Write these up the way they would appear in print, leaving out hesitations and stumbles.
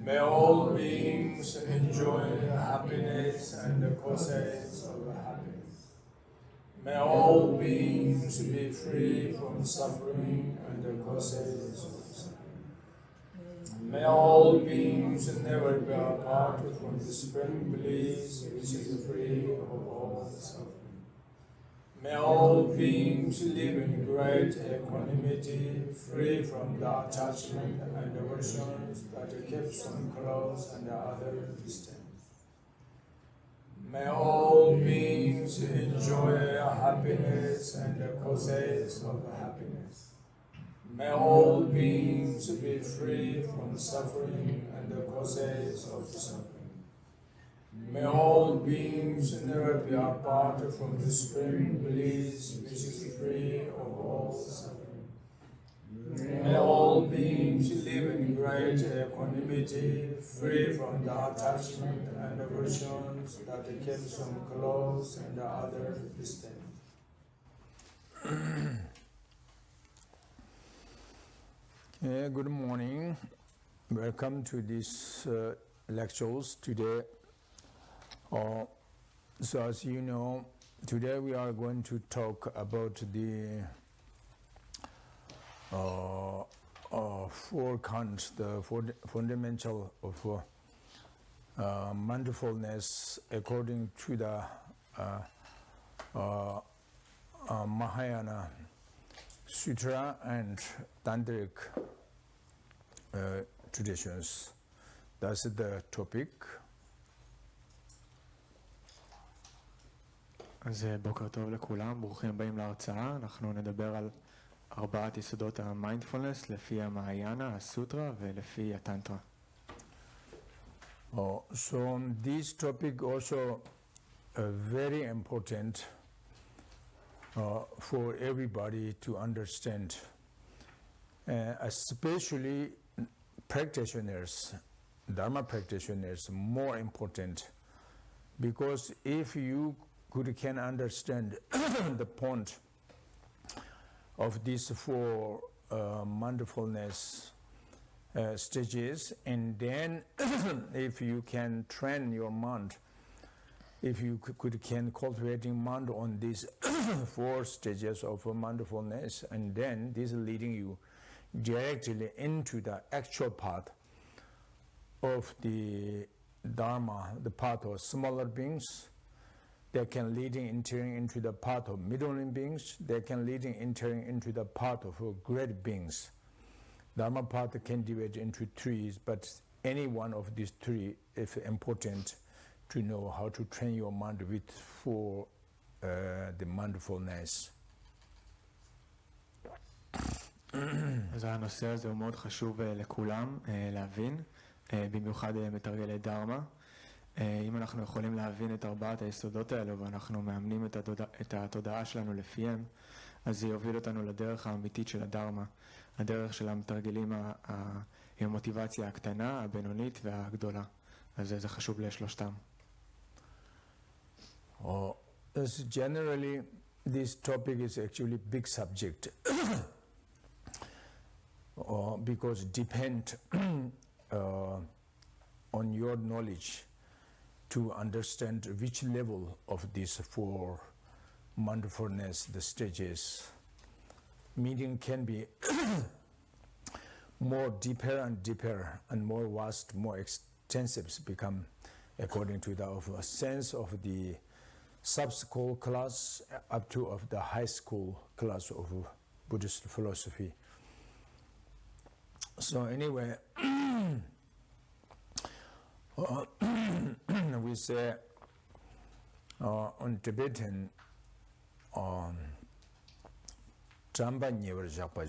May all beings enjoy happiness and the causes of happiness. May all beings be free from suffering and the causes of suffering. May all beings never be apart from the supreme bliss which is free of all suffering. May all beings live in great equanimity, free from the attachment and aversions that keeps them close and the other distant. May all beings enjoy happiness and the causes of happiness. May all beings be free from suffering and the causes of suffering. May all beings never be apart from the supreme bliss which is free of all suffering. May all beings live in great equanimity, free from the attachment and aversions that keeps them close and the other distant. Good morning. Welcome to these lectures today. So as you know, today we are going to talk about the four kinds, the fundamental of mindfulness according to the Mahayana Sutra and Tantric traditions. That's the topic. אז בוקר טוב לכולם, ברוכים הבאים להרצאה. אנחנו נדבר על ארבעת יסודות המיינדפולנס לפי המהיאנה, הסוטרה ולפי הטנטרה. So this topic also very important for everybody to understand, especially practitioners, Dharma practitioners, more important, because if you can understand the point of these four mindfulness stages, and then if you can train your mind, if you can cultivating mind on these four stages of mindfulness, and then this is leading you directly into the actual path of the Dharma, the path of smaller beings. They can leading entering into the path of middling beings. They can leading entering into the path of great beings. Dharma path can divide into three, but any one of these three is important to know how to train your mind with for the mindfulness. אז הנושא הזה הוא מאוד חשוב לכולם להבין, במיוחד מתרגלי דרמה. אם אנחנו יכולים להבין את ארבעת היסודות האלו ואנחנו מאמנים את התודעה שלנו לפיהם, אז זה יוביל אותנו לדרך האמיתית של הדרמה, הדרך של המתרגלים עם המוטיבציה הקטנה, הבינונית והגדולה. אז זה חשוב לשלושתם. Generally, this topic is actually big subject because depend on your knowledge to understand which level of these four mindfulness, the stages. Meaning can be more deeper and more vast, more extensive become according to the sense of the sub-school class up to of the high school class of Buddhist philosophy. So anyway, we say on Tibetan, Jamba Nyevar Jakpa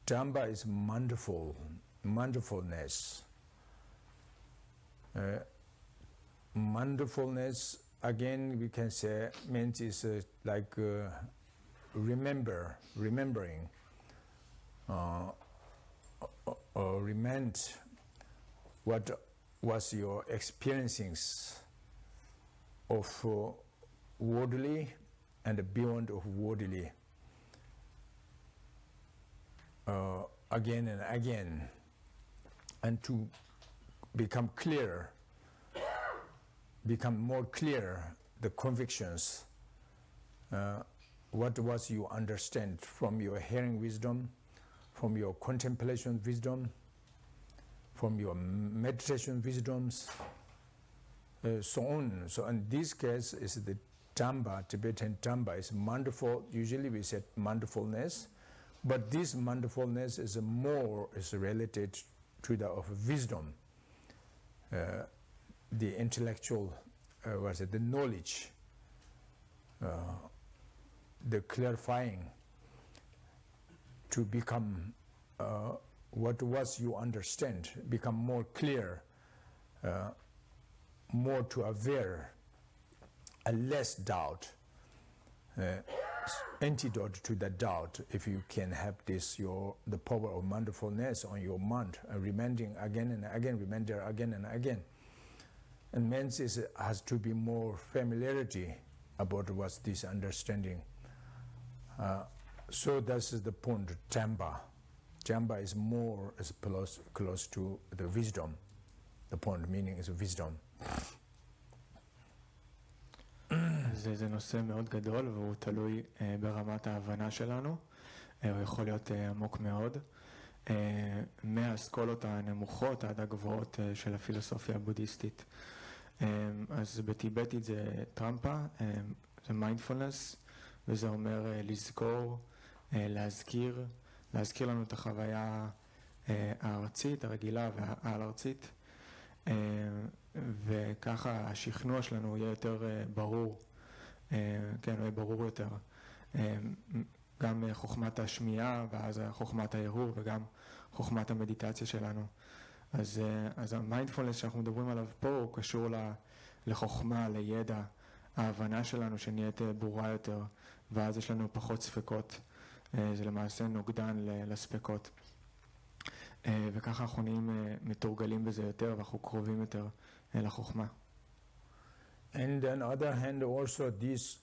Jamba is mindfulness. Mindfulness, again, we can say, means is like remembering, or remind what was your experiencings of worldly and beyond of worldly. again and again, and to become clear, become more clear the convictions, what was you understand from your hearing wisdom, from your contemplation wisdom, from your meditation wisdoms, so on. So in this case is the Tamba, Tibetan Tamba is mindful. Usually we say mindfulness, but this mindfulness is more is related to the of wisdom, the intellectual, the knowledge, the clarifying, to become what was you understand, become more clear, more to aware, a less doubt, antidote to the doubt. If you can have this, the power of mindfulness on your mind, reminding again and again, reminder again and again. And means has to be more familiarity about what's this understanding. So this is the point. Tamba is more is close to the wisdom. The point meaning is wisdom. זה נושא מאוד גדול והוא תלוי ברמת ההבנה שלנו, הוא יכול להיות עמוק מאוד, מהאסכולות הנמוכות עד הגבוהות של הפילוסופיה הבודהיסטית. אז בטיבטית זה טרמפה, זה מיינדפולנס, וזה אומר לזכור, להזכיר לנו את החוויה הארצית, הרגילה והעל-ארצית, וככה השכנוע שלנו יהיה יותר ברור, כן, הוא יהיה ברור יותר, גם חוכמת השמיעה ואז חוכמת ההרהור וגם חוכמת המדיטציה שלנו. אז המיינדפולנס שאנחנו מדברים עליו פה הוא קשור לחוכמה, לידע, ההבנה שלנו שנהיית ברורה יותר, ואז יש לנו פחות ספקות, זה למעשה נוגדן לספקות. וככה אנחנו נהיים מתורגלים בזה יותר ואנחנו קרובים יותר לחוכמה. And on the other hand also this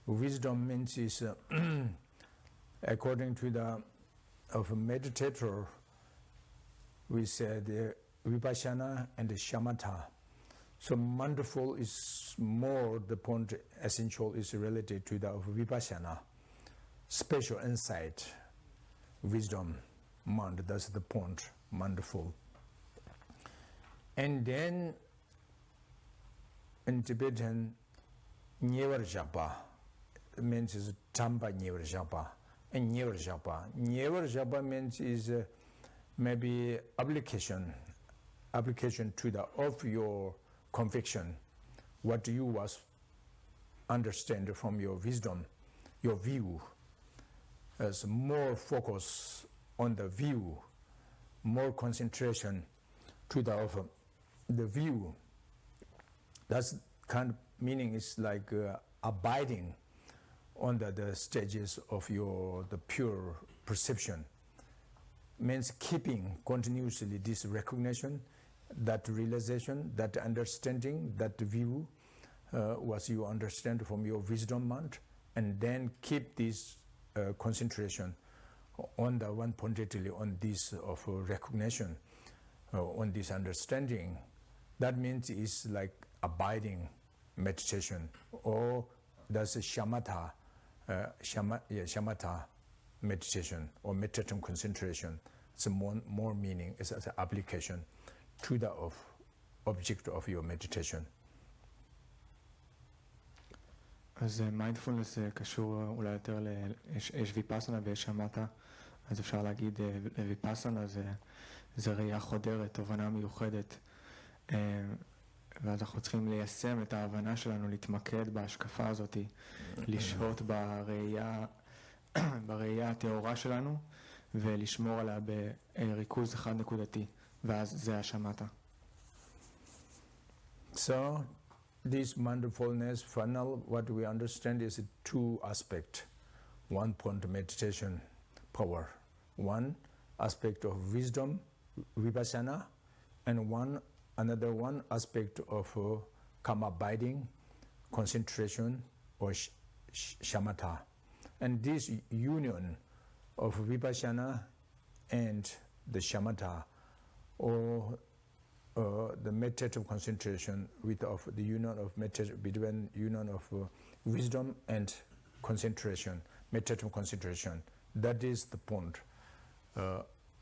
wisdom means is according to the of a meditator we said vipassana and shamatha. So mindful is more the point essential is related to the of vipassana, special insight, wisdom, mind, that's the point, mindful. And then in Tibetan, Nyevar Japa means is Tamba Nyevar Japa. And Nyevar Japa means is maybe application to the of your conviction, what you was understand from your wisdom, your view, as more focus on the view, more concentration to the of the view. That's kind of meaning is like abiding on the stages of the pure perception. Means keeping continuously this recognition, that realization, that understanding, that view, what you understand from your wisdom mind, and then keep this concentration on the one pointedly on this of recognition, on this understanding. That means it's like abiding meditation, or that's a shamatha meditation or meditative concentration. It's more meaning. It's an application to the object of your meditation. אז מיינדפולנס קשור אולי יותר יש ויפאסנה ויש שמטה, אז אפשר להגיד ויפאסנה זה ראייה חודרת, תובנה מיוחדת, ואז אנחנו צריכים ליישם את ההבנה שלנו, להתמקד בהשקפה הזאת, לשהות בראייה התאורה שלנו ולשמור עליה בריכוז אחד נקודתי, ואז זה השמטה. So this mindfulness funnel, what we understand is two aspects. One point meditation power, one aspect of wisdom, vipassana, and another one aspect of calm abiding, concentration, or shamatha. And this union of vipassana and the shamatha, or the meditative concentration with of the union of between union of wisdom and concentration, meditative concentration. That is the point,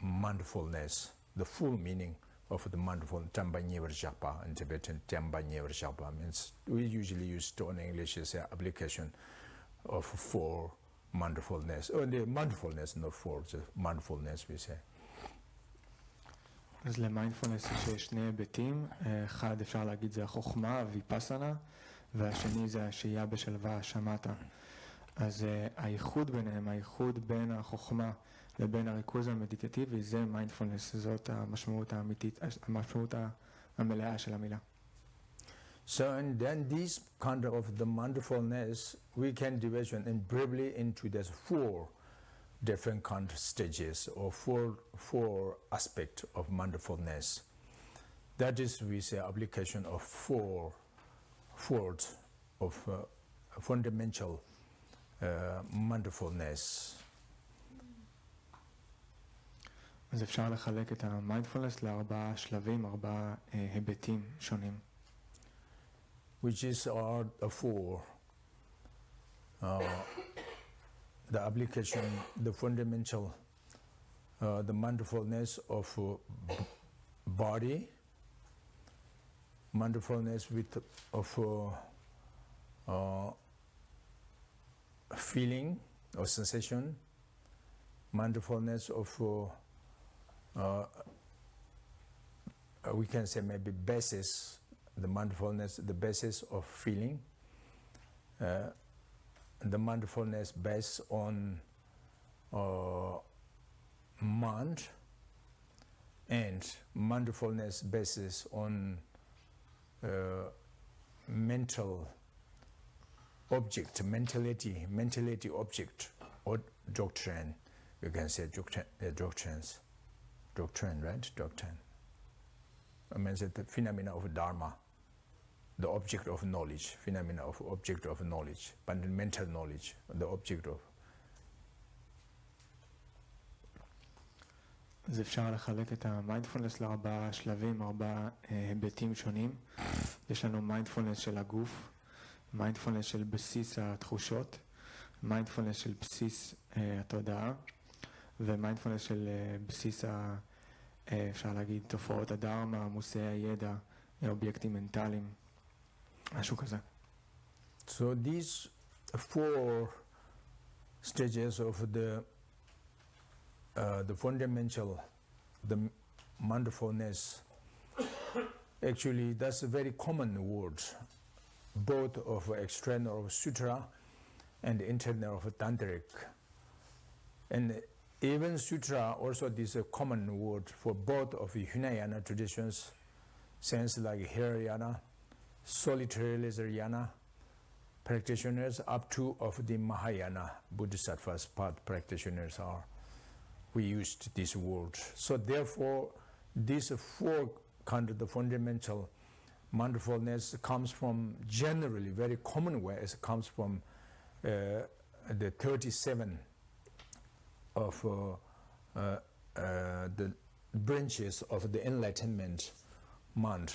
mindfulness, the full meaning of the mindful Tamba Nyevar Japa in Tibetan. Tamba Nyevar Japa means we usually use to in English as an application of for mindfulness, or the mindfulness, not for the mindfulness we say. אז למיינדפולנס יש שני היבטים, אחד אפשר להגיד זה החוכמה, ויפסנה, והשני זה השהייה בשלווה, שמטה. אז הייחוד ביניהם, הייחוד בין החוכמה לבין הריכוז המדיטטיבי, זה מיינדפולנס, זאת המשמעות האמיתית, המשמעות המלאה של המילה. So and then this kind of the mindfulness we can divide and briefly into these four different kind of stages or four aspects of mindfulness. That is, we say, application of four folds of fundamental mindfulness. אז אפשר לחלק את המיינדפולנס לארבעה שלבים, ארבעה היבטים שונים. Which is are the four. The application, the fundamental, the mindfulness of body, mindfulness of feeling or sensation, mindfulness of we can say maybe basis, the mindfulness, the basis of feeling. The mindfulness based on mind, and mindfulness basis on mental object, mentality object, or doctrine. You can say doctrine, right? Doctrine. I mean the phenomena of Dharma. The object of knowledge, phenomena of object of knowledge, fundamental knowledge, the object of. אז אפשר לחלק את המיינדפולנס לארבעה שלבים, ארבעה היבטים שונים. יש לנו מיינדפולנס של הגוף, מיינדפולנס של בסיס התחושות, מיינדפולנס של בסיס התודעה, ומיינדפולנס של בסיס, אפשר להגיד, תופעות הדרמה, מושאי הידע, אובייקטים מנטליים. משהו כזה. So these four stages of the fundamental, the mindfulness, actually that's a very common word, both of external of sutra and internal of tantric. And even sutra also this a common word for both of the Hinayana traditions, sense like Hinayana, solitary Lizariyana practitioners up to of the Mahayana Bodhisattva's path practitioners are. We used this word. So therefore, these four kind of the fundamental mindfulness comes from generally very common way. It comes from the 37 of the branches of the enlightenment mind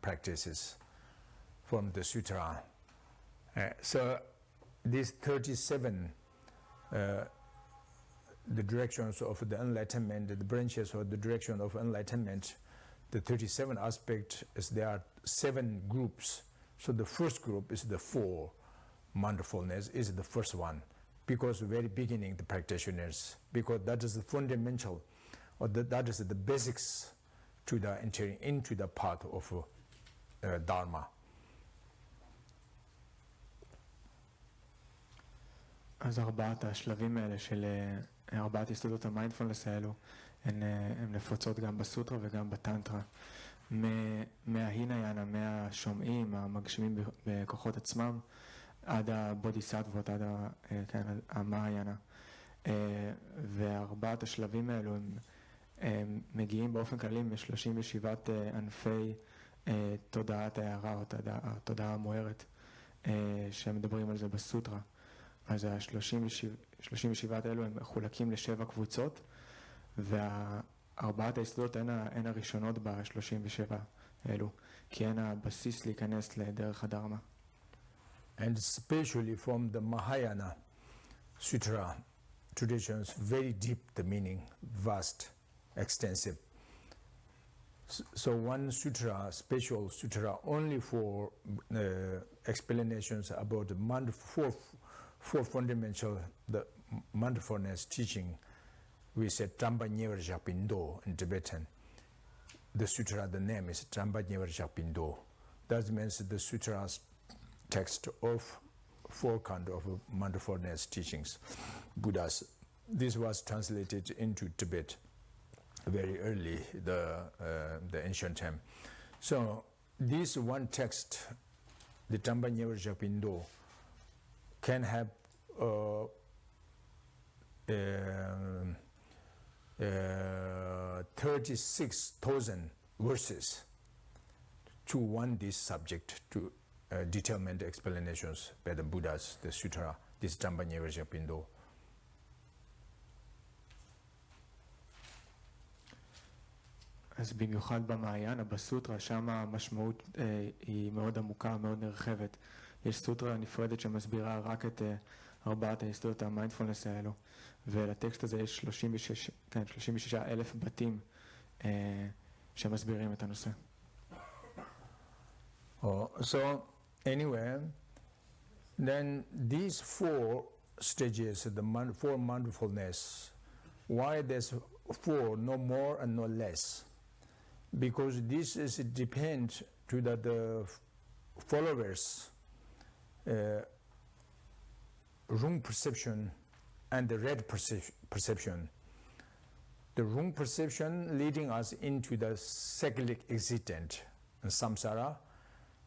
practices from the sutra. So these 37 the directions of the enlightenment, the branches of the direction of enlightenment, the 37 aspects is there are 7 groups. So the first group is the 4 mindfulness is the first one, because very beginning the practitioners, because that is the fundamental, or that is the basics to the entering into the path of Dharma. אז ארבעת השלבים האלה של ארבעת יסודות המיינדפולנס האלו הן נפוצות גם בסוטרה וגם בטנטרה. מההינayana, מהשומעים, המגשימים בכוחות עצמם, עד הבודהיסטבות, עד המהayana. וארבעת השלבים האלו הם מגיעים באופן כללי מ-37 ענפי תודעת ההערה, או התודעה המוארת, שמדברים על זה בסוטרה. אז ה-37 האלו הם מחולקים ל7 קבוצות, והארבעת היסודות הן הראשונות ב-37 האלו, כי הן הבסיס להיכנס לדרך הדרמה. And especially from the Mahayana Sutra traditions, very deep the meaning, vast, extensive. So one sutra, special sutra, only for explanations about the four fundamental the mindfulness teaching. We say Tramba Nyevar Japindo in Tibetan. The sutra, the name is Tramba Nyevar Japindo. That means the sutra's text of 4 kinds of mindfulness teachings, Buddhas. This was translated into Tibet very early, the ancient time. So this one text, the Tramba Nyevar Japindo, can have 36,000 verses to one this subject, to detailed explanations by the Buddhas, the sutra, this Tramba Nyevar Japindo. אז במיוחד במעיין, בסוטרה, שם המשמעות היא מאוד עמוקה, מאוד נרחבת. יש סוטרה נפרדת שמסבירה רק את ארבעת היסודות המיינדפולנס האלו, ולטקסט הזה יש 36,000 בתים שמסבירים את הנושא. So anyway, then these 4 stages, the 4 mindfulness, why there's 4, no more and no less? Because this is depend to the followers' wrong perception and the red perception. The wrong perception leading us into the cyclic existence, samsara,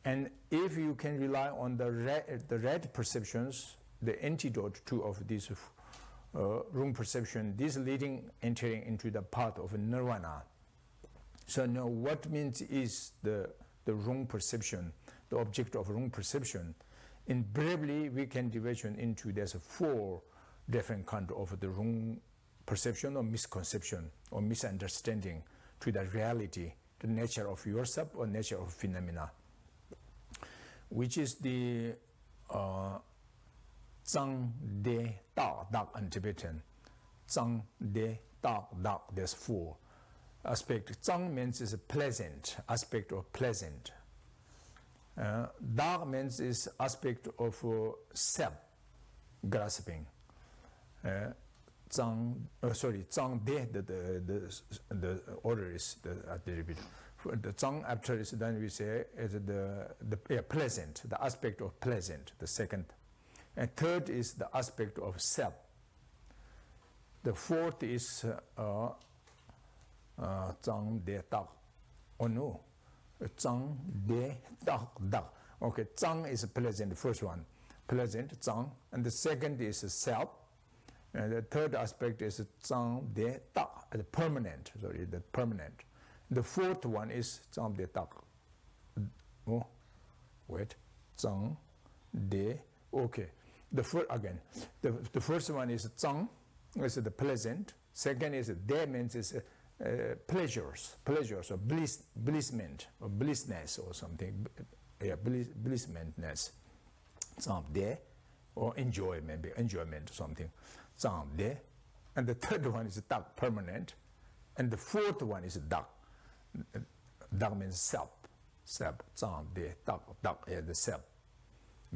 and if you can rely on the red perceptions, the antidote to of this wrong perception, this entering into the path of nirvana. So now what means is the wrong perception, the object of wrong perception. Invariably we can division into there's 4 different kinds of the wrong perception or misconception or misunderstanding to the reality, the nature of yourself or nature of phenomena, which is the Zhang De Da Da in Tibetan. Zhang De Da Da, there's 4 aspects. Zhang means is a pleasant, aspect of pleasant. Da means is aspect of self grasping. Zhang De, the order is at the repeat. The Zhang after is then we say is the pleasant, the aspect of pleasant, the second. And third is the aspect of self. The fourth is Zhang De Da. Oh no, Zhang De Da Da. Okay, Zhang is pleasant, the first one. Pleasant, Zhang. And the second is self. And the third aspect is Zhang De Da, the permanent. Sorry, the permanent. The fourth one is Zhang De Da. Oh, wait. Zhang De. Okay. The first one is Zhang, is the pleasant. Second is De means is pleasures or blissment or blissness or something. Yeah, blissmentness. Zhang De, or enjoyment or something. Zhang De. And the third one is Da, permanent. And the fourth one is Da. Da means self. Zhang De, Da, the self.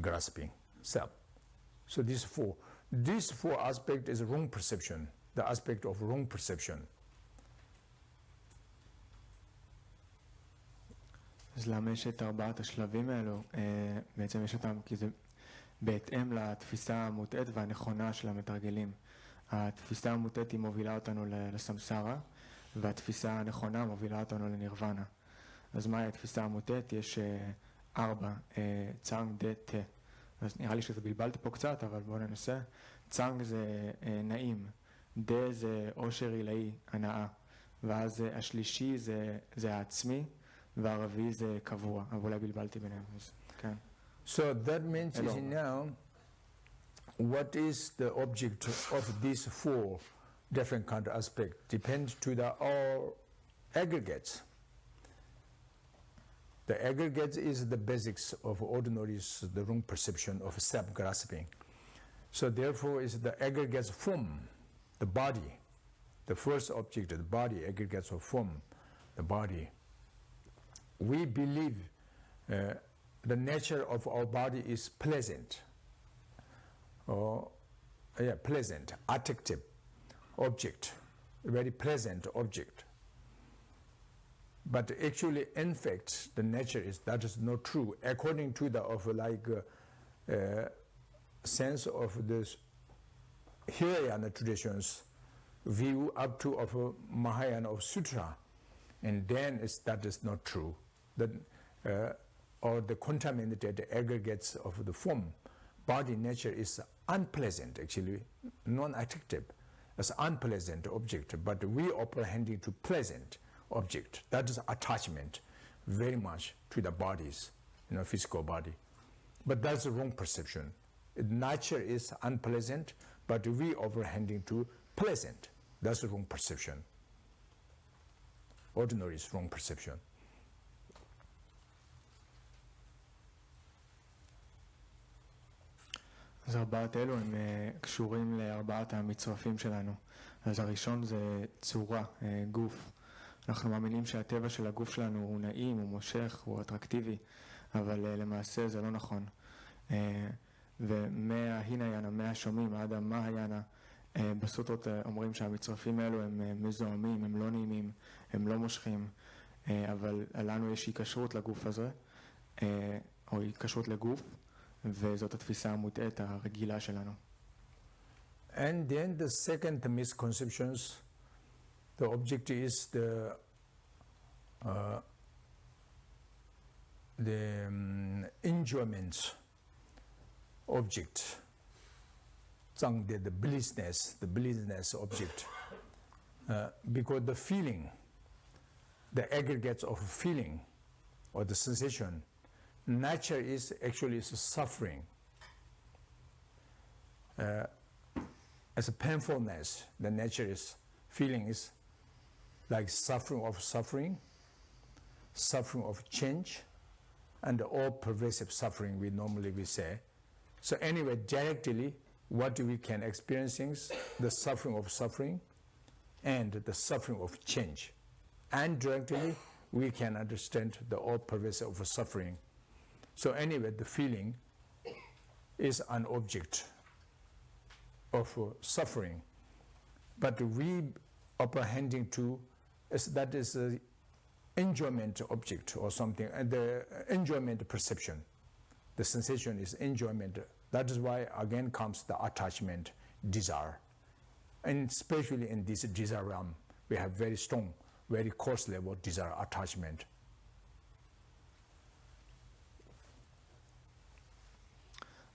Grasping, self. So these 4 aspects is wrong perception, the aspect of wrong perception. אז למה יש את 4 השלבים האלו? בעצם יש אותם כי זה בהתאם לתפיסה המוטעת והנכונה של המתרגלים. התפיסה המוטעת היא מובילה אותנו לסמסרה, והתפיסה הנכונה מובילה אותנו לנירוונה. אז מהי התפיסה המוטעת? יש 4, צ'אנג דה תה. אז נראה לי שזה בלבלתי פה קצת, אבל בואו ננסה. צ'אנג זה נעים, דה זה עושר עילאי, הנאה, ואז השלישי זה העצמי, והרביעי זה קבוע, אבל אולי בלבלתי ביניהם, אז כן. So that means is now what is the object of these four different kind of aspects depends to the all aggregates. The aggregates is the basics of ordinary, the wrong perception of self-grasping. So therefore is the aggregates form, the body. The first object, the body, aggregates of form, the body. We believe the nature of our body is pleasant, or pleasant, attractive object, a very pleasant object. But actually, in fact, the nature is that is not true. According to the sense of this Hinayana traditions, view up to of Mahayana of Sutra, and then that is not true. That or the contaminated aggregates of the form, body nature is unpleasant, actually non-attractive, as unpleasant object. But we apprehending to pleasant object. That is attachment very much to the bodies, physical body. But that's the wrong perception. Nature is unpleasant, but we apprehending to pleasant. That's the wrong perception. Ordinary is wrong perception. אז ארבעת אלו הם קשורים לארבעת המצרפים שלנו. אז הראשון זה צורה, גוף. אנחנו מאמינים שהטבע של הגוף שלנו הוא נעים, הוא מושך, הוא אטרקטיבי, אבל למעשה זה לא נכון. ומההינayana, מהשומעים עד המהayana, בסוטרות אומרים שהמצרפים האלו הם מזוהמים, הם לא נעימים, הם לא מושכים, אבל לנו יש היקשרות לגוף הזה, או היקשרות לגוף, וזאת התפיסה המוטעית הרגילה שלנו. And then the second misconceptions, the object is the enjoyment object, the blissness object, because the feeling, the aggregates of feeling or the sensation, nature is actually suffering. As a painfulness, the nature is feeling is like suffering of change, and all pervasive suffering we normally say. So anyway, directly, what we can experience is the suffering of suffering and the suffering of change. And directly, we can understand the all pervasive of suffering. So anyway, the feeling is an object of suffering, but we apprehending to that is an enjoyment object or something, and the enjoyment perception, the sensation is enjoyment. That is why again comes the attachment, desire, and especially in this desire realm, we have very strong, very coarse level desire attachment.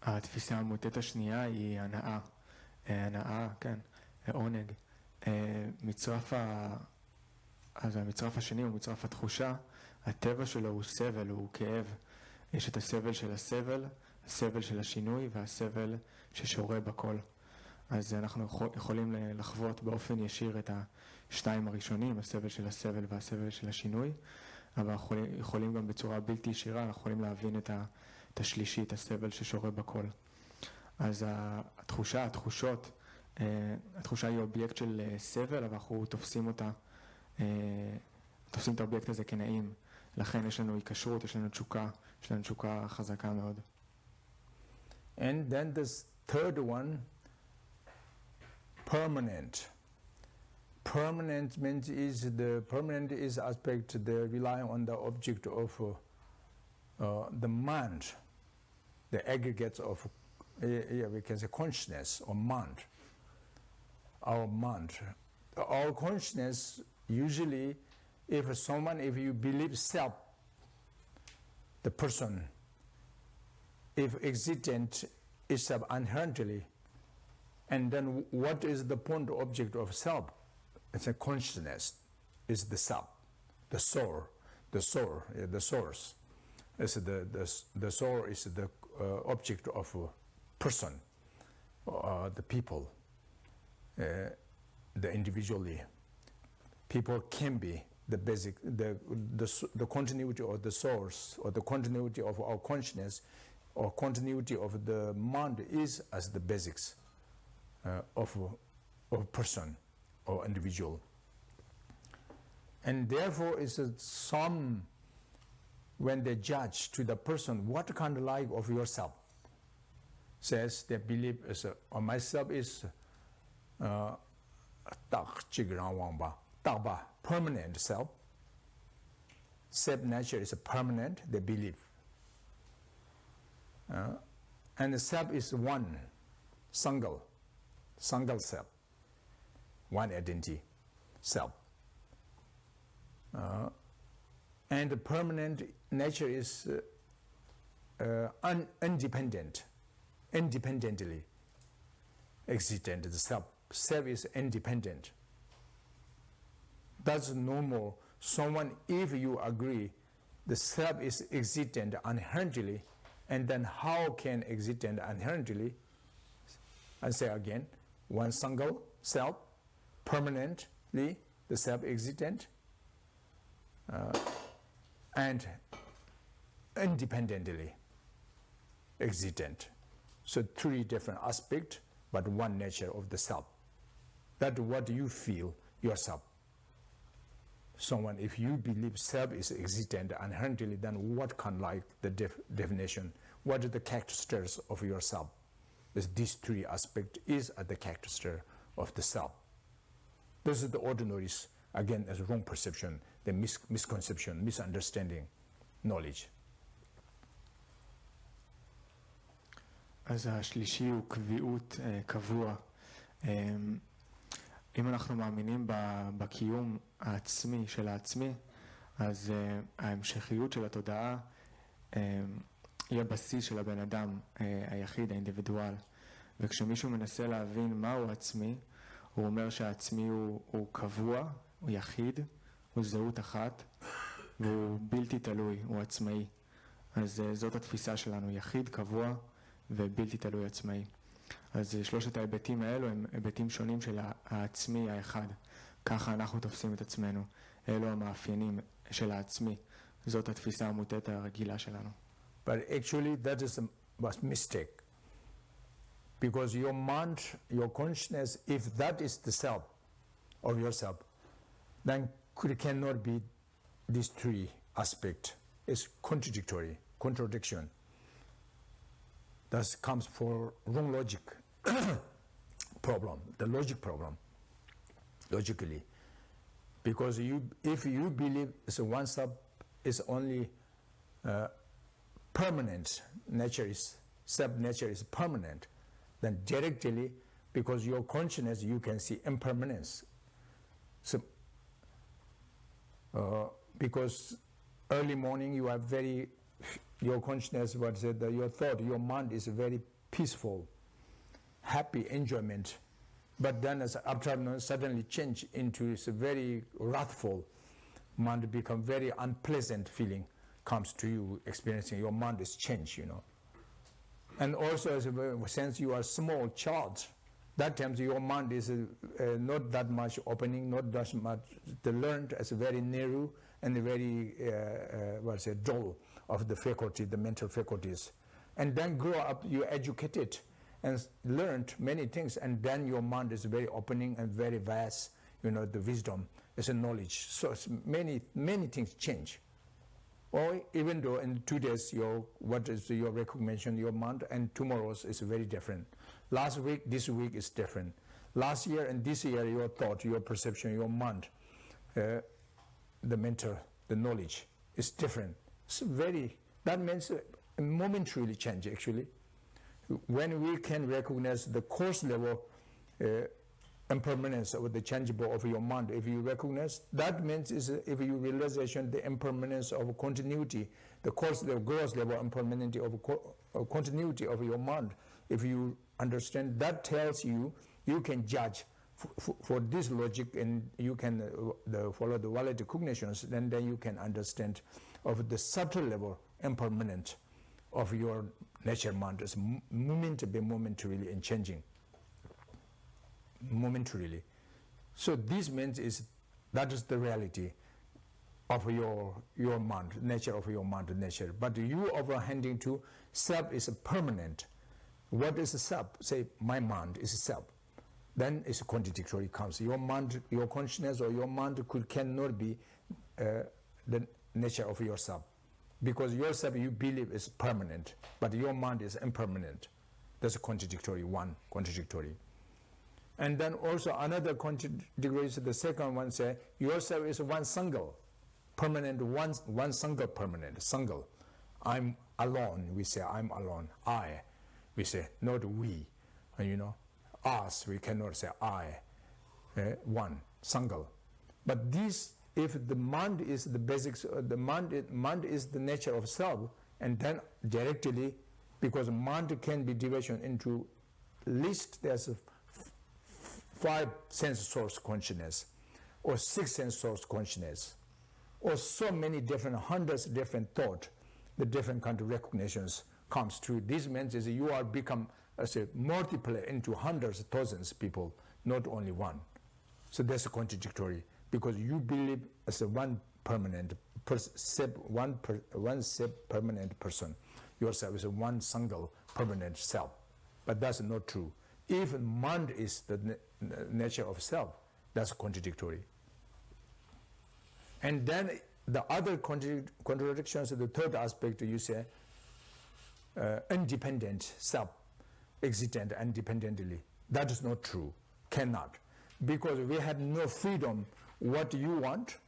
התפיסה המוטית השנייה היא הנאה. הנאה, כן, עונג. אז המצרף השני הוא מצרף התחושה, הטבע שלו הוא סבל, הוא כאב. יש את הסבל של הסבל, הסבל של השינוי והסבל ששורה בכל. אז אנחנו יכולים לחוות באופן ישיר את השניים הראשונים, הסבל של הסבל והסבל של השינוי, אבל אנחנו יכולים גם בצורה בלתי ישירה, אנחנו יכולים להבין את השלישי, את הסבל ששורה בכל. אז התחושה היא אובייקט של סבל, אבל אנחנו תופסים את האובייקט הזה כנעים. לכן יש לנו היקשרות, יש לנו תשוקה חזקה מאוד. And then the third one, permanent. Permanent means permanent is aspect the relying on the object of the mind, the aggregates of we can say consciousness or mind. Our mind, our consciousness usually, if you believe self, the person, if existent itself inherently, and then what is the point object of self? It's a consciousness, is the self, the soul, the source. It's the soul is the object of a person. the people, the individually. People can be the basic, the continuity of the source, or the continuity of our consciousness, or continuity of the mind is as the basics of a person or individual. And therefore is some, when they judge to the person, what kind of life of yourself, says they believe is myself is permanent self. Self nature is permanent, they believe. And the self is one, single self, one identity, self. And the permanent nature is independently existent. The self is independent. That's normal. Someone, if you agree, the self is existent inherently, and then how can existent inherently? I say again, one single self, permanently the self existent, and independently existent. So three different aspects, but one nature of the self. That's what you feel yourself. Someone, if you believe self is existent inherently, then what can like the definition? What are the characteristics of yourself? These three aspects is the characteristic of the self. This is the ordinaries, again, as wrong perception, the misconception, misunderstanding, knowledge. אז השלישי הוא קביעות, קבוע. אם אנחנו מאמינים בקיום העצמי של העצמי, אז ההמשכיות של התודעה היא הבסיס של הבן אדם היחיד, האינדיבידואל. וכשמישהו מנסה להבין מהו עצמי, הוא אומר שהעצמי הוא קבוע, הוא יחיד, הוא זהות אחת, והוא בלתי תלוי, הוא עצמאי. אז זאת התפיסה שלנו, יחיד, קבוע ובלתי תלוי עצמאי. אז שלושת ההיבטים האלו הם היבטים שונים של העצמי האחד. ככה אנחנו תופסים את עצמנו. אלו המאפיינים של העצמי. זאת התפיסה המוטית הרגילה שלנו. But actually that is a mistake. Because your mind, your consciousness, if that is the self of yourself, then it cannot be these three aspects. It's contradiction. That comes for wrong logic problem, the logic problem, logically. Because if you believe one self is only permanent, self nature is permanent, then directly, because your consciousness, you can see impermanence. So, because early morning you are your consciousness, your thought, your mind is very peaceful, happy enjoyment. But then as afternoon suddenly change into this very wrathful mind, become very unpleasant feeling comes to you, experiencing your mind is changed, And also since you are small child, that times your mind is not that much opening, not that much learned as very narrow and very dull of the faculty, the mental faculties. And then grow up, you educated and learned many things, and then your mind is very opening and very vast, the wisdom is a knowledge. So many things change. Or even though in 2 days what is your recognition, your mind, and tomorrow's is very different. Last week, this week is different. Last year and this year, your thought, your perception, your mind, the mental, the knowledge is different. That means momentarily change actually. When we can recognize the course level impermanence of the changeable of your mind, if you recognize, that means if you realization the impermanence of continuity, the course level, gross level impermanence of continuity of your mind, if you understand, that tells you can judge for this logic, and you can follow the valid cognitions, then you can understand of the subtle level impermanent of your nature mind is moment by momentarily and changing. momentarily. So this means that is the reality of your mind, nature of your mind nature. But you overhanding to self is permanent. What is self? Say my mind is self. Then it's contradictory comes. Your mind, your consciousness or your mind cannot be the nature of yourself. Because yourself you believe is permanent, but your mind is impermanent. That's a contradictory, one contradictory. And then also another contradictory is the second one say yourself is one single, permanent, one single permanent, single. I'm alone, we say I'm alone. I, we say not we, us, we cannot say I, one, single. But this, if the mind is the basics, the mind is the nature of self, and then directly, because mind can be division into least there's 5 sense source consciousness, or 6 sense source consciousness, or so many different hundreds of different thought, the different kind of recognitions comes through. This means is you are become as a multiple into hundreds of thousands of people, not only one. So that's a contradictory, because you believe as a one permanent one permanent person. Yourself is a one single permanent self. But that's not true. If mind is the nature of self, that's contradictory. And then the other contradictions, the third aspect, you say independent self, existent independently. That is not true, cannot. Because we have no freedom. What you want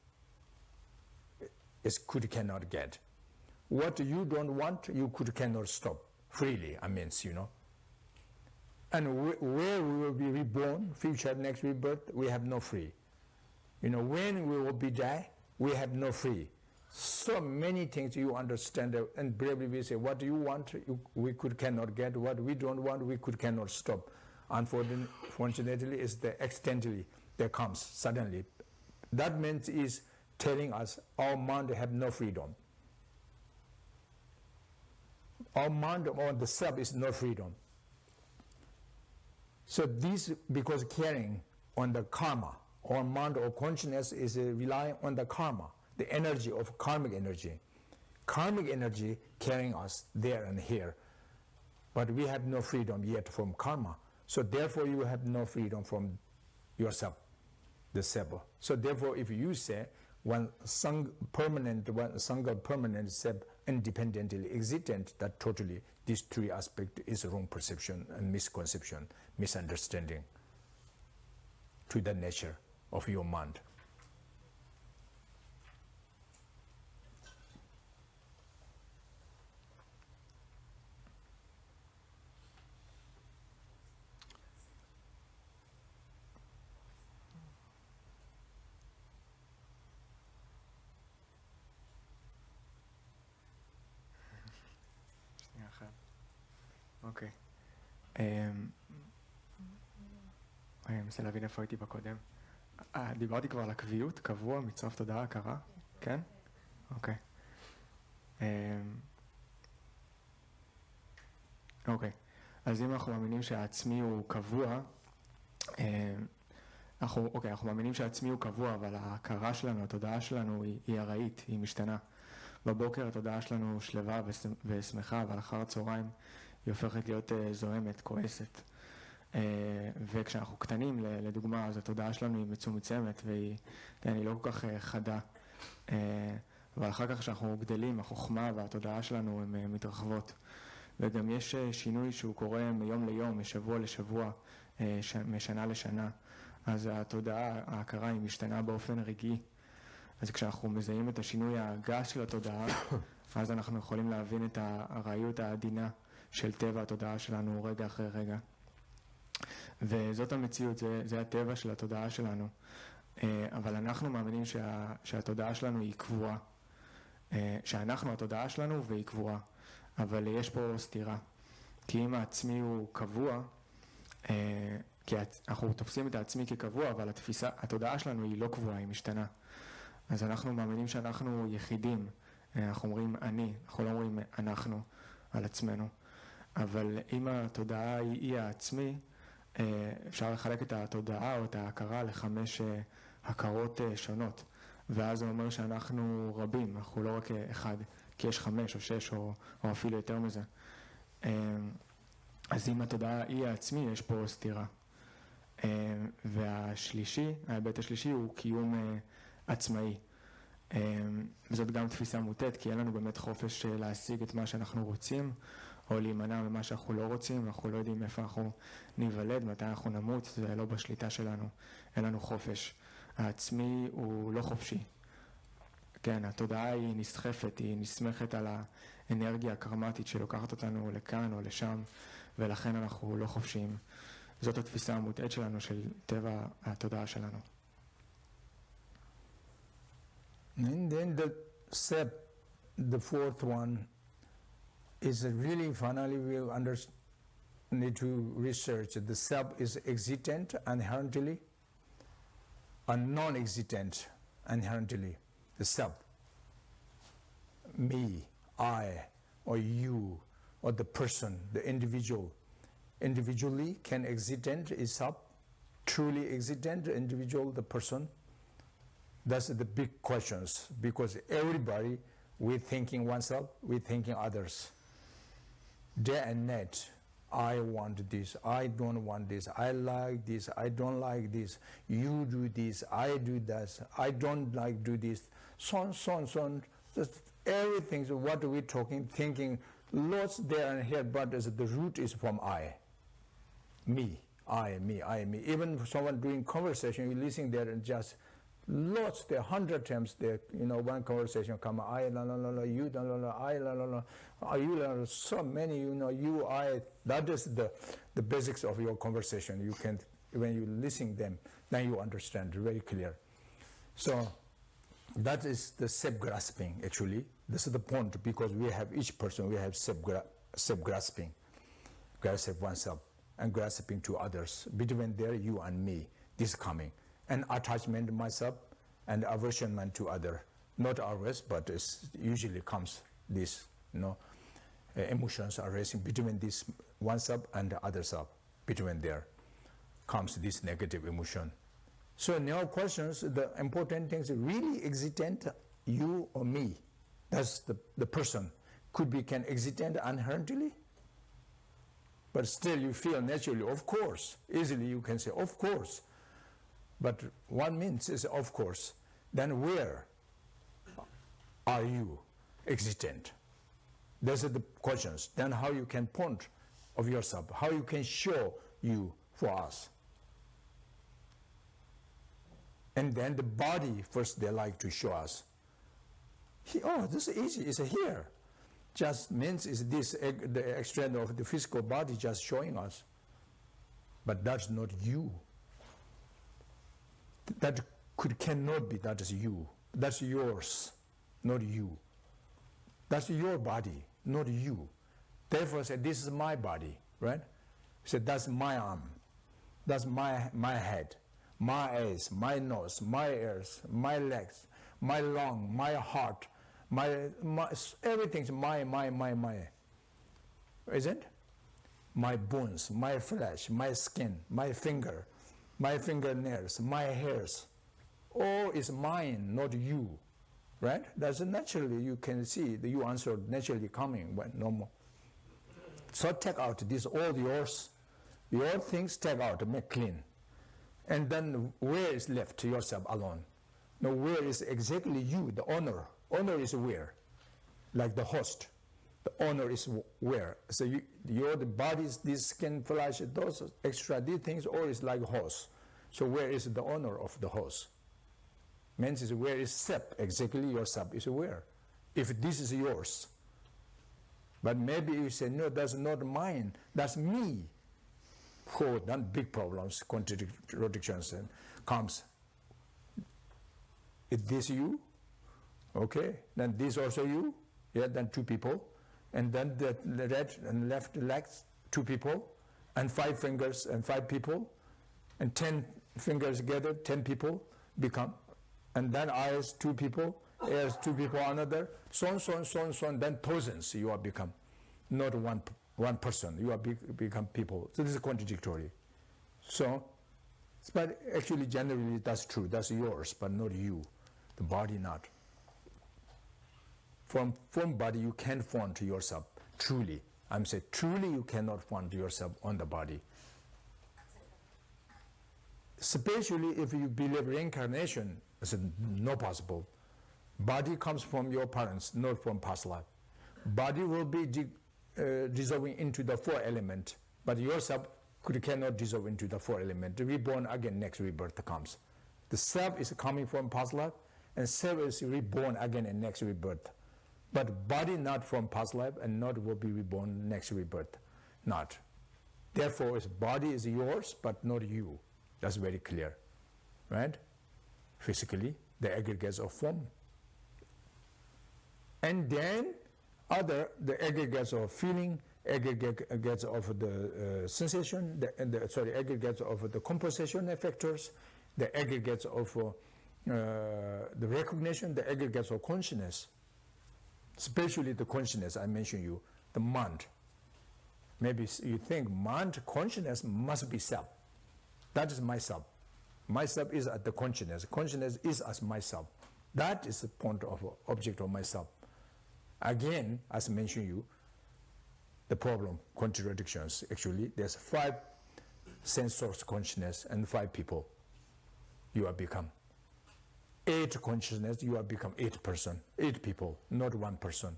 is cannot get. What you don't want, you cannot stop freely, And where we will be reborn, future next rebirth, we have no free. When we will be die, we have no free. So many things you understand, and bravely we say, what you want, we cannot get. What we don't want, we cannot stop. Unfortunately, it's the accidentally that comes suddenly. That means is telling us our mind have no freedom. Our mind or the self is no freedom. So this, because carrying on the karma, or mind or consciousness is relying on the karma, the energy of karmic energy. Karmic energy carrying us there and here. But we have no freedom yet from karma. So therefore you have no freedom from yourself, the self. So therefore if you say one single permanent self independently existent, that totally these 3 aspects is wrong perception and misconception, misunderstanding to the nature of your mind. אוקיי. אני מנסה להבין איפה הייתי בקודם. דיברתי כבר על הקביעות, קבוע, מצרף תודעה, הכרה, כן? אוקיי. אוקיי. אז אם אנחנו מאמינים שהעצמי הוא קבוע, אנחנו מאמינים שהעצמי הוא קבוע, אבל ההכרה שלנו, התודעה שלנו היא ארעית, היא משתנה. בבוקר התודעה שלנו שלווה ושמחה, אבל אחר הצהריים היא הופכת להיות זוהמת, כועסת. וכשאנחנו קטנים, לדוגמה, אז התודעה שלנו היא מצומצמת, והיא לא כל כך חדה. אבל אחר כך כשאנחנו גדלים, החוכמה והתודעה שלנו הן מתרחבות. וגם יש שינוי שהוא קורה מיום ליום, משבוע לשבוע, משנה לשנה. אז התודעה, ההכרה היא משתנה באופן רגעי. אז כשאנחנו מזהים את השינוי הגס של התודעה, אז אנחנו יכולים להבין את הרעיות העדינה של טבע התודעה שלנו רגע אחרי רגע. וזאת המציאות, זה הטבע של התודעה שלנו. אבל אנחנו מאמינים שהתודעה שלנו היא קבועה. שאנחנו התודעה שלנו והיא קבועה. אבל יש פה סתירה. כי אם העצמי הוא קבוע, כי אנחנו תופסים את העצמי כקבוע, אבל התודעה שלנו היא לא קבועה, היא משתנה. אז אנחנו מאמינים שאנחנו יחידים. אנחנו אומרים אני, אנחנו לא אומרים אנחנו על עצמנו. אבל אם התודעה היא העצמי, אפשר לחלק את התודעה או את ההכרה לחמש הכרות שונות, ואז זה אומר שאנחנו רבים, אנחנו לא רק אחד, כי יש 5 או 6 או אפילו יותר מזה. אז אם התודעה היא העצמי, יש פה סתירה. והשלישי, ההיבט השלישי הוא קיום עצמאי. וזאת גם תפיסה מוטעת, כי אין לנו באמת חופש להשיג את מה שאנחנו רוצים, או להימנע ממה שאנחנו לא רוצים. אנחנו לא יודעים איפה אנחנו ניוולד, מתי אנחנו נמות, זה לא בשליטה שלנו, אין לנו חופש. העצמי הוא לא חופשי. כן, התודעה היא נסחפת, היא נסמכת על האנרגיה הקרמטית שלוקחת אותנו לכאן או לשם, ולכן אנחנו לא חופשיים. זאת התפיסה המוטעית שלנו, של טבע התודעה שלנו. And then the step, the fourth one, is really finally we need to research. The self is existent inherently, or non-existent inherently. The self, me, I, or you, or the person, the individual, individually can existent is self, truly existent individual, the person. That's the big questions, because everybody, we thinking oneself, we thinking others. Day and night, I want this, I don't want this, I like this, I don't like this, you do this, I do that, I don't like do this, so on, so on, so on. Just everything, so what are we talking, thinking, lots there and here, but the root is from I. Me, I, me, I, me. Even someone doing conversation, you listening there and just lots there, 100 times there, you know, one conversation come, I, la, la, la, la, you, la, la, la, I, la, la, la, you, la, la, so many, you know, you, I, that is the basics of your conversation. You can, when you listen them, then you understand very clear. So that is the self-grasping, actually. This is the point, because we have, each person, we have self-grasping, grasping oneself and grasping to others. Between there, you and me, this coming. And attachment to myself and aversion to other. Not always, but it usually comes this, you know, emotions are arising between this oneself and the other self. Between there comes this negative emotion. So now questions, the important things, really existent, you or me, that's the person, could be, can existent inherently, but still you feel naturally, of course, easily you can say, of course. But one means is of course, then where are you existent? Those are the questions. Then how you can point of yourself, how you can show you for us. And then the body, first they like to show us. Oh, this is easy, it's here. Just means is this, the extent of the physical body just showing us. But that's not you. That cannot be, that is you. That's yours, not you. That's your body, not you. Therefore say, this is my body, right? Say, that's my arm, that's my head, my eyes, my nose, my ears, my legs, my lung, my heart, my everything's my. Isn't it? My bones, my flesh, my skin, my finger, my fingernails, my hairs, all is mine, not you, right? That's naturally, you can see the you answer naturally coming when normal. So take out this, all yours, your things take out, make clean. And then where is left yourself alone? Now where is exactly you, the owner? Owner is where? Like the host. The owner is where? So your the bodies, this skin, flesh, those extra, these things, all is like horse. So where is the owner of the horse? Means is where is self, exactly yourself is where. If this is yours. But maybe you say, no, that's not mine, that's me. Oh, then big problems, contradictions and comes. Is this you? Okay, then this also you? Yeah, then two people. And then the right and left legs, 2 people, and 5 fingers and 5 people, and 10 fingers together, 10 people become, and then eyes, 2 people, ears, 2 people, another, so on, then thousands you are become, not one person, you are become people. So this is contradictory. So, but actually generally that's true, that's yours, but not you, the body not. From body you can't find yourself, truly. I'm saying truly you cannot find yourself on the body. Especially if you believe reincarnation, it's no possible. Body comes from your parents, not from past life. Body will be dissolving into the four elements, but yourself cannot dissolve into the four elements. Reborn again, next rebirth comes. The self is coming from past life, and self is reborn again in next rebirth. But body not from past life, and not will be reborn next rebirth. Not. Therefore, body is yours, but not you. That's very clear, right? Physically, the aggregates of form. And then the aggregates of feeling, aggregates of the sensation, aggregates of the composition factors, the aggregates of the recognition, the aggregates of consciousness, especially the consciousness I mentioned you, the mind. Maybe you think mind, consciousness must be self. That is myself. Myself is at the consciousness. Consciousness is as myself. That is the point of object of myself. Again, as mentioned you, the problem, contradictions. Actually, there's 5 sense source consciousness and 5 people. You have become 8 consciousness. You have become 8 person, 8 people, not 1 person.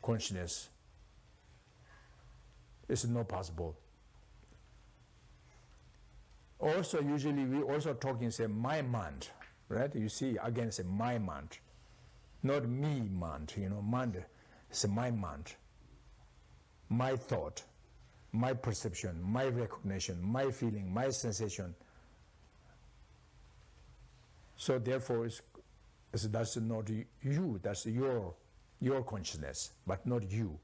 Consciousness is not possible. Also, usually we also talking say my mind, right? You see again say my mind, not me mind. You know, mind is my mind, my thought, my perception, my recognition, my feeling, my sensation. So therefore, that's not you. That's your consciousness, but not you.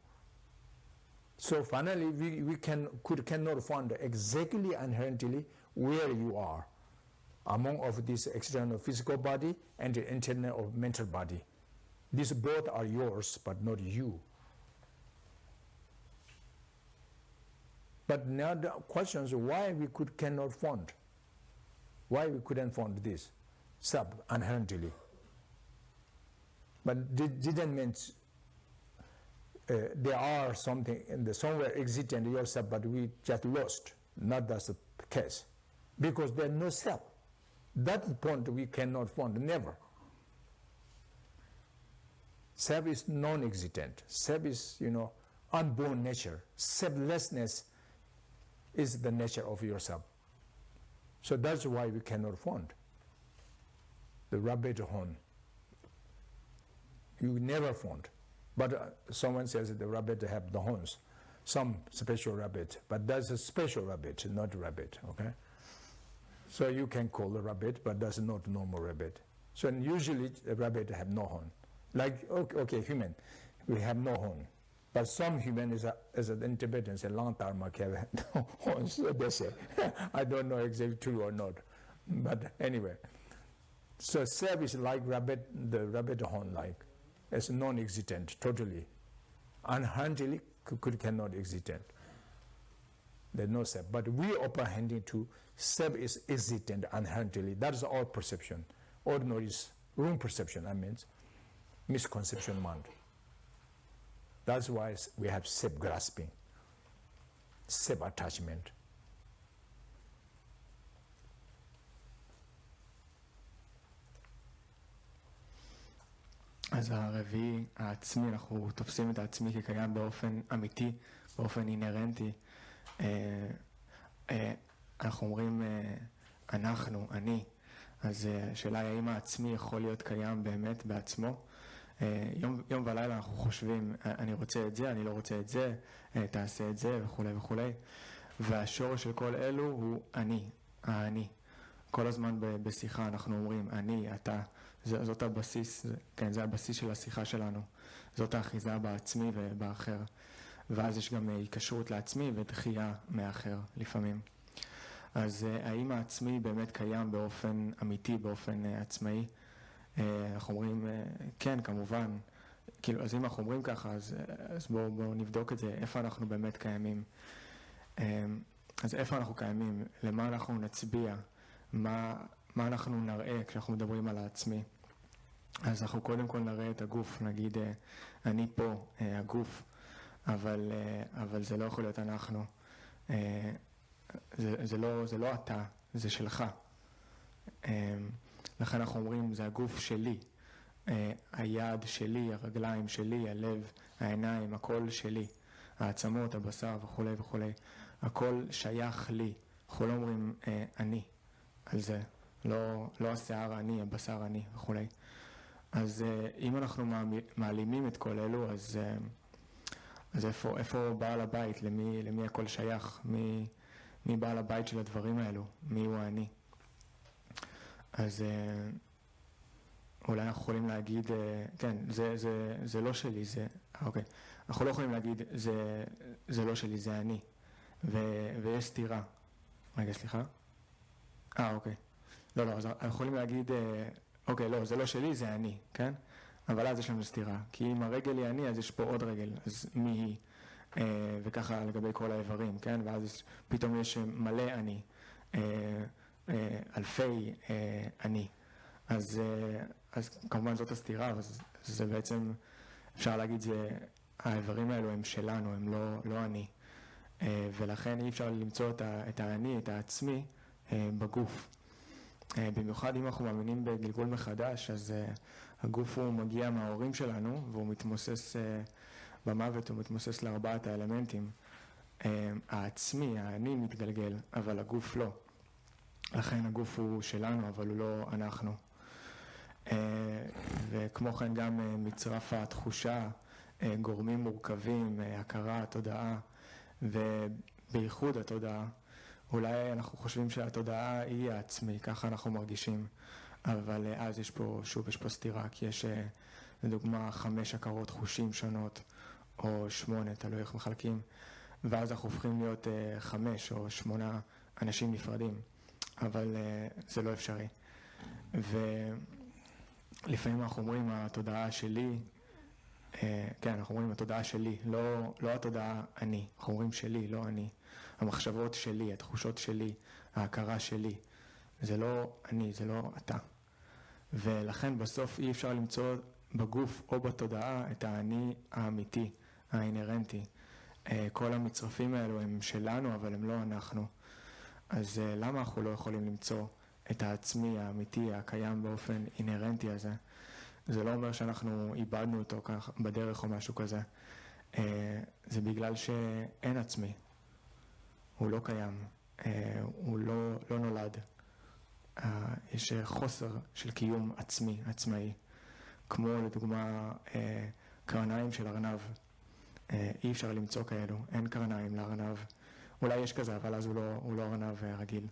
So finally, we cannot find exactly inherently where you are among of this external physical body and the internal of mental body. These both are yours, but not you. But now the question is why we cannot find. Why we couldn't find this sub inherently. But didn't mean there are something in the somewhere existing in yourself, but we just lost. Not that's the case. Because there's no self. That point we cannot find, never. Self is non-existent. Self is, unborn nature. Selflessness is the nature of yourself. So that's why we cannot find the rabbit horn. You never found. But someone says the rabbit have the horns. Some special rabbit, but that's a special rabbit, not rabbit, okay? So you can call a rabbit, but that's not normal rabbit. So usually a rabbit have no horn. Like, okay, human, we have no horn. But some human is in Tibetan say long dharma have no horns, so they say. I don't know exactly true or not. But anyway. So self is like rabbit, the rabbit horn like. It's non-existent, totally. Inherently cannot existent. There's no self. But we open handing to self is existent inherently. That is our perception. Ordinary is wrong perception, misconception mind. That's why we have self-grasping, self-attachment. אז הרביעי, העצמי, אנחנו תופסים את העצמי כקיים באופן אמיתי, באופן אינרנטי. אנחנו אומרים אנחנו, אני. אז השאלה היא האם העצמי יכול להיות קיים באמת בעצמו. יום ולילה אנחנו חושבים, אני רוצה את זה, אני לא רוצה את זה, תעשה את זה וכו' וכו'. והשורש של כל אלו הוא אני, האני. כל הזמן בשיחה אנחנו אומרים אני, אתה. זאת הבסיס, כן, זה הבסיס של השיחה שלנו. זאת האחיזה בעצמי ובאחר. ואז יש גם היקשרות לעצמי ודחייה מאחר לפעמים. אז האם העצמי באמת קיים באופן אמיתי, באופן עצמאי? אנחנו אומרים, כן, כמובן. כאילו, אז אם אנחנו אומרים ככה, אז בואו נבדוק את זה, איפה אנחנו באמת קיימים. אז איפה אנחנו קיימים? למה אנחנו נצביע? מה אנחנו נראה כשאנחנו מדברים על העצמי? אז אנחנו קודם כל נראה את הגוף, נגיד אני פה, הגוף, אבל זה לא יכול להיות אנחנו. זה לא אתה, זה שלך. לכן אנחנו אומרים, זה הגוף שלי. היד שלי, הרגליים שלי, הלב, העיניים, הכל שלי. העצמות, הבשר וכו' וכו'. הכל שייך לי. אנחנו לא אומרים אני על זה. לא השיער אני, הבשר אני וכו'. אז אם אנחנו מעלימים את כל אלו, אז איפה בעל הבית? למי הכל שייך? מי בעל הבית של הדברים האלו? מי הוא אני? אז אולי אנחנו יכולים להגיד, כן, זה לא שלי, אוקיי. אנחנו לא יכולים להגיד, זה לא שלי, זה אני. ויש סתירה. רגע, סליחה. אוקיי. לא, אז אנחנו יכולים להגיד, אוקיי, לא, זה לא שלי, זה אני, כן? אבל אז יש לנו סתירה. כי אם הרגל היא אני, אז יש פה עוד רגל. אז מי היא? וככה לגבי כל האיברים, כן? ואז פתאום יש מלא אני. אלפי אני. אז כמובן זאת הסתירה, אז זה בעצם, אפשר להגיד, האיברים האלו הם שלנו, הם לא אני. ולכן אי אפשר למצוא את האני, את העצמי, בגוף. במיוחד אם אנחנו מאמינים בגלגול מחדש, אז הגוף הוא מגיע מההורים שלנו, והוא מתמוסס במוות, הוא מתמוסס לארבעת האלמנטים. העצמי, האני מתגלגל, אבל הגוף לא. לכן הגוף הוא שלנו, אבל הוא לא אנחנו. וכמו כן גם מצרף התחושה, גורמים מורכבים, הכרה, תודעה, ובייחוד התודעה. אולי אנחנו חושבים שהתודעה היא העצמי, ככה אנחנו מרגישים, אבל אז יש פה סתירה, כי יש לדוגמה 5 הכרות חושים שונות, או 8, תלוי איך מחלקים, ואז אנחנו הופכים להיות 5 או 8 אנשים נפרדים, אבל זה לא אפשרי. ולפעמים אנחנו אומרים התודעה שלי, כן, אנחנו אומרים התודעה שלי, לא התודעה אני, אנחנו אומרים שלי, לא אני. המחשבות שלי, התחושות שלי, ההכרה שלי, זה לא אני, זה לא אתה. ולכן בסוף אי אפשר למצוא בגוף או בתודעה את האני האמיתי, האינרנטי. כל המצרפים האלו הם שלנו, אבל הם לא אנחנו. אז למה אנחנו לא יכולים למצוא את העצמי האמיתי, הקיים באופן אינרנטי הזה? זה לא אומר שאנחנו איבדנו אותו כך בדרך או משהו כזה. זה בגלל שאין עצמי. הוא לא קיים, הוא לא נולד. יש חוסר של קיום עצמי, עצמאי. כמו לדוגמה קרניים של ארנב. אי אפשר למצוא כאלו, אין קרניים לארנב. אולי יש כזה, אבל אז הוא לא ארנב רגיל.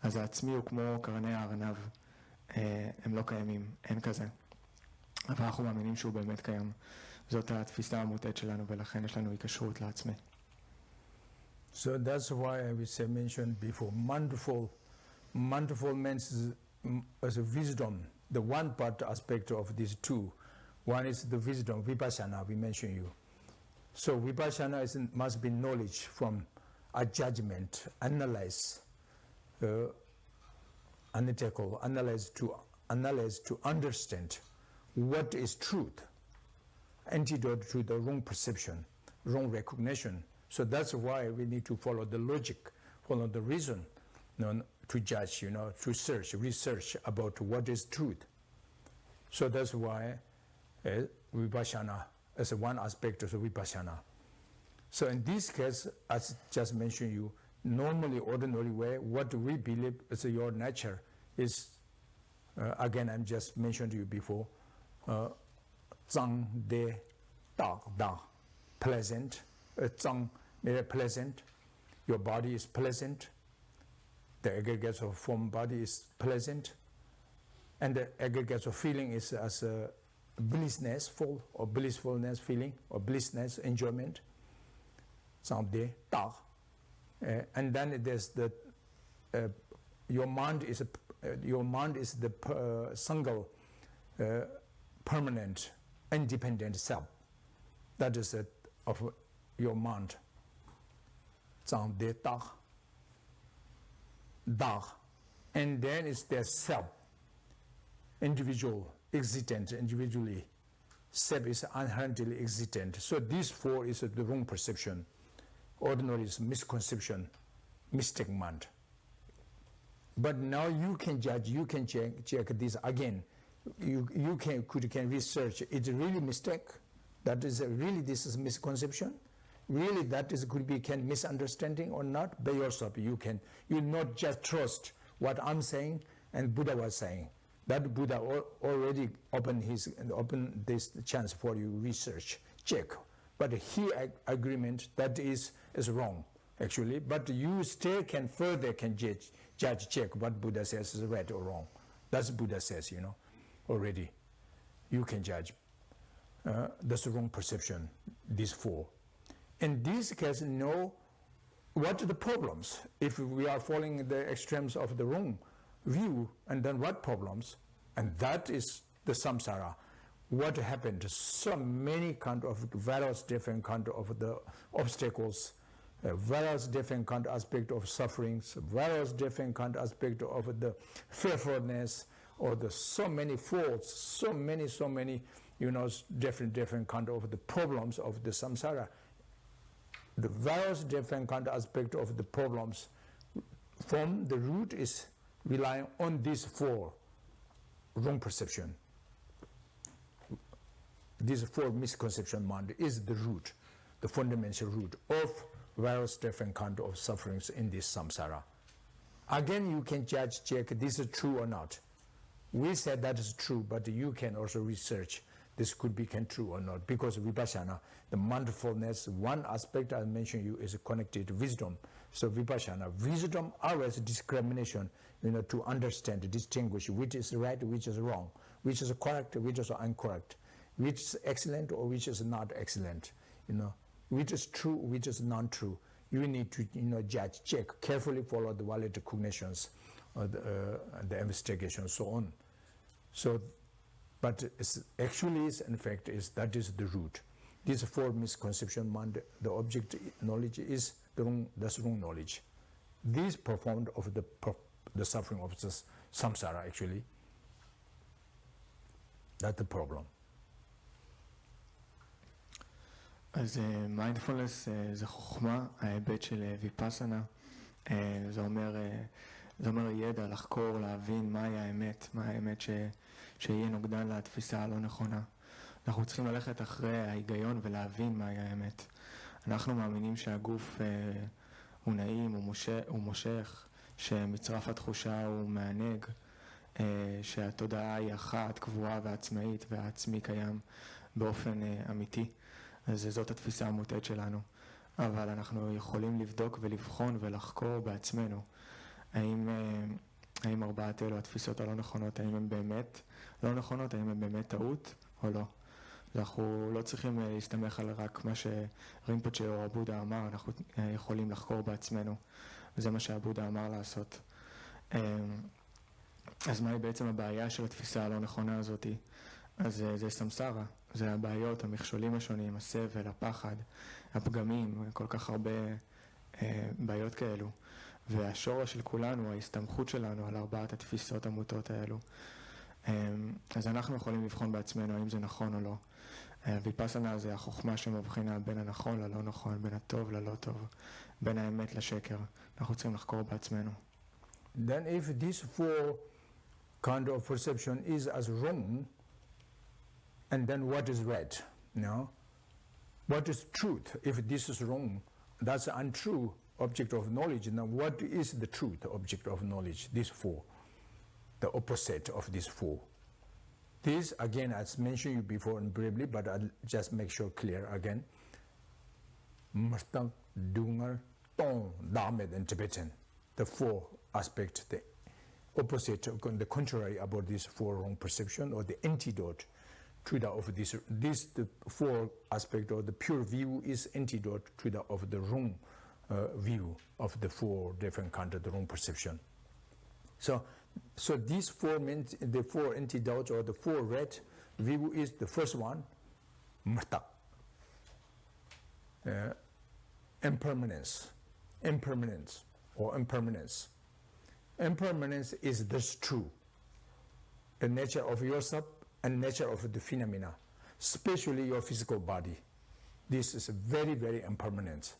אז העצמי הוא כמו קרני הארנב. הם לא קיימים, אין כזה. אבל אנחנו מאמינים שהוא באמת קיים. זאת התפיסה המוטעת שלנו, ולכן יש לנו היקשרות לעצמי. So that's why I mentioned before, mindful means as a wisdom, the one part aspect of these two. One is the wisdom, vipassana, we mentioned you. So vipassana must be knowledge from a judgment, analyze, analyze to understand what is truth, antidote to the wrong perception, wrong recognition. So that's why we need to follow the logic, follow the reason, to judge, to research about what is truth. So that's why vipassana is one aspect of vipassana. So in this case, as just mentioned you, normally, ordinary way, what we believe is your nature is, again, I'm just mentioned to you before, zang de da da, pleasant, zang very pleasant, your body is pleasant, the aggregates of form body is pleasant, and the aggregates of feeling is as a blissness, or blissfulness feeling, or blissness, enjoyment, zang de da. And then there's the your mind is the single permanent independent self. That is of your mind. Zang de da. da, and then it's their self, individual, existent, individually. Self is inherently existent. So these four is the wrong perception. Ordinary is misconception, misstatement. But now you can judge, you can check this again. You can research. It's really mistake. That is really this is misconception. Really that is could be can misunderstanding or not by yourself. You not just trust what I'm saying and Buddha was saying. That Buddha already opened this chance for you research, check. But he agreement that is wrong actually. But you still can further judge, check what Buddha says is right or wrong. That's Buddha says, already. You can judge. That's the wrong perception, these four. In this case, know what are the problems. If we are following the extremes of the wrong view, and then what problems? And that is the samsara. What happened? So many kind of various different kind of the obstacles, various different kind of aspect of sufferings, various different kind of aspect of the fearfulness, or the so many faults, so many, different kind of the problems of the samsara. The various different kind of aspect of the problems from the root is relying on these four wrong perception. These four misconception mind is the root, the fundamental root of various different kind of sufferings in this samsara. Again, you can judge, check this is true or not. We said that is true, but you can also research this could be true or not, because vipassana, the mindfulness, one aspect I mentioned you is connected to wisdom. So vipassana, wisdom always discrimination, to understand, distinguish which is right, which is wrong, which is correct, which is incorrect, which is excellent or which is not excellent, which is true, which is non-true. You need to, judge, check, carefully follow the valid cognitions, the investigation, so on. So, but in fact, that is the root. These four misconception mind, the object knowledge is that's wrong knowledge. These performed of the suffering of the samsara actually. That's the problem. אז מיינדפולנס זה חוכמה, ההיבט של ויפאסנה, זה אומר ידע, לחקור, להבין מהי האמת שיהיה נוגדן לתפיסה הלא נכונה. אנחנו צריכים ללכת אחרי ההיגיון ולהבין מהי האמת. אנחנו מאמינים שהגוף הוא נעים, הוא מושך, שמצרף התחושה הוא מענג, שהתודעה היא אחת, קבועה ועצמאית, והעצמי קיים באופן אמיתי. אז זאת התפיסה המוטעת שלנו. אבל אנחנו יכולים לבדוק ולבחון ולחקור בעצמנו. האם ארבעת אלו התפיסות הלא נכונות, האם הן באמת לא נכונות, האם הן באמת טעות או לא. אנחנו לא צריכים להסתמך על רק מה שרינפוצ'ה או הבודה אמר, אנחנו יכולים לחקור בעצמנו. וזה מה שהבודה אמר לעשות. אז מהי בעצם הבעיה של התפיסה הלא נכונה הזאת? אז זה סמסרה, זה הבעיות, המכשולים השונים, הסבל, הפחד, הפגמים, כל כך הרבה בעיות כאלו. והשורש של כולנו, ההסתמכות שלנו על ארבעת התפיסות המוטות האלו. אז אנחנו יכולים לבחון בעצמנו האם זה נכון או לא. ויפאסנה זה החוכמה שמבחינה בין הנכון ללא נכון, בין הטוב ללא טוב, בין האמת לשקר. אנחנו צריכים לחקור בעצמנו. Then if these four kind of perception is as wrong, and then what is right? What is truth? If this is wrong, that's untrue object of knowledge. Now what is the truth object of knowledge? These four, the opposite of these four. This again, as mentioned you before and briefly, but I'll just make sure clear again. Mastang, Dungar, Tong, Damed, and Tibetan. The four aspects, the opposite, the contrary about these four wrong perception, or the antidote to the of this the four aspect or the pure view is antidote to the of the wrong view of the four different kind of the wrong perception. So these four means the four antidotes or the four red view is the first one, mrta, impermanence, Impermanence is this true. The nature of yourself and nature of the phenomena, especially your physical body. This is very, very impermanent.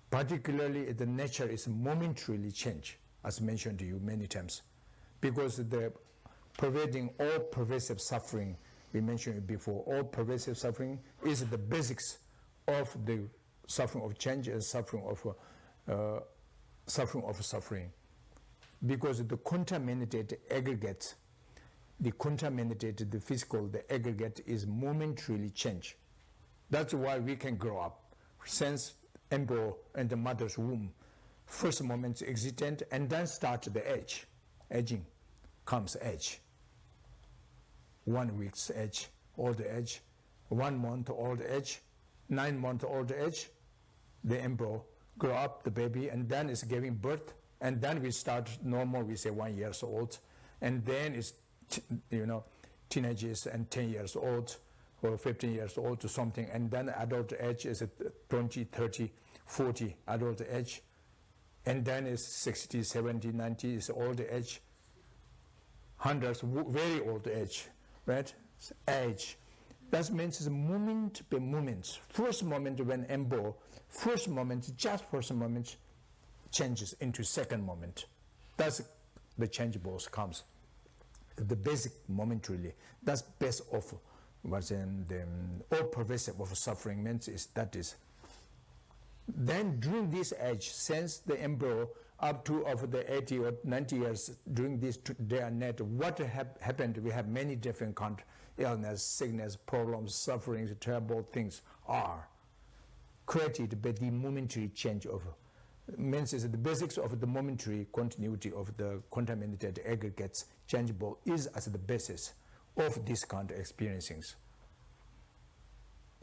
Particularly the nature is momentarily change, as mentioned to you many times, because the pervading all pervasive suffering, we mentioned it before, all pervasive suffering is the basics of the suffering of change and suffering of suffering. Because the contaminated aggregate, the physical, the aggregate is momentarily change. That's why we can grow up. Since embryo and the mother's womb, first moment existent, and then start the age. Aging comes age. 1 week's age, old age, 1 month old age, 9 month old age, the embryo grow up, the baby, and then it's giving birth, and then we start normal, we say 1 year old, and then it's, teenagers and 10 years old, or 15 years old to something, and then adult age is 20, 30, 40 adult age, and then it's 60, 70, 90 is old age, hundreds, very old age, right? Age. That means it's moment by moment. First moment when embryo, first moment changes into second moment. That's the changeables comes. The basic momentarily. That's base of what's in the all pervasive of suffering means is that is. Then during this age, since the embryo up to of the 80 or 90 years during this day and night, what happened? We have many different kind illness, sickness, problems, sufferings, terrible things are created by the momentary change of means is the basics of the momentary continuity of the contaminated aggregates changeable is as the basis of this kind of experiencings.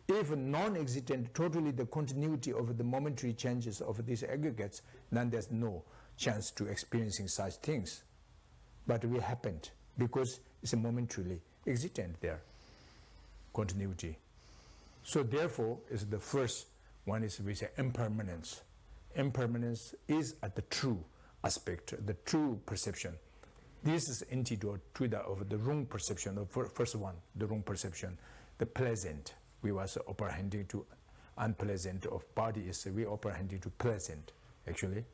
If non-existent totally the continuity of the momentary changes of these aggregates, then there's no chance to experiencing such things. But we happened because it's momentarily existent there, continuity. So therefore, is the first one is we say impermanence. Impermanence is at the true aspect, the true perception. This is antidote to the of the wrong perception. The first one, the wrong perception, the pleasant. We was apprehending to unpleasant of body is we apprehending to pleasant actually.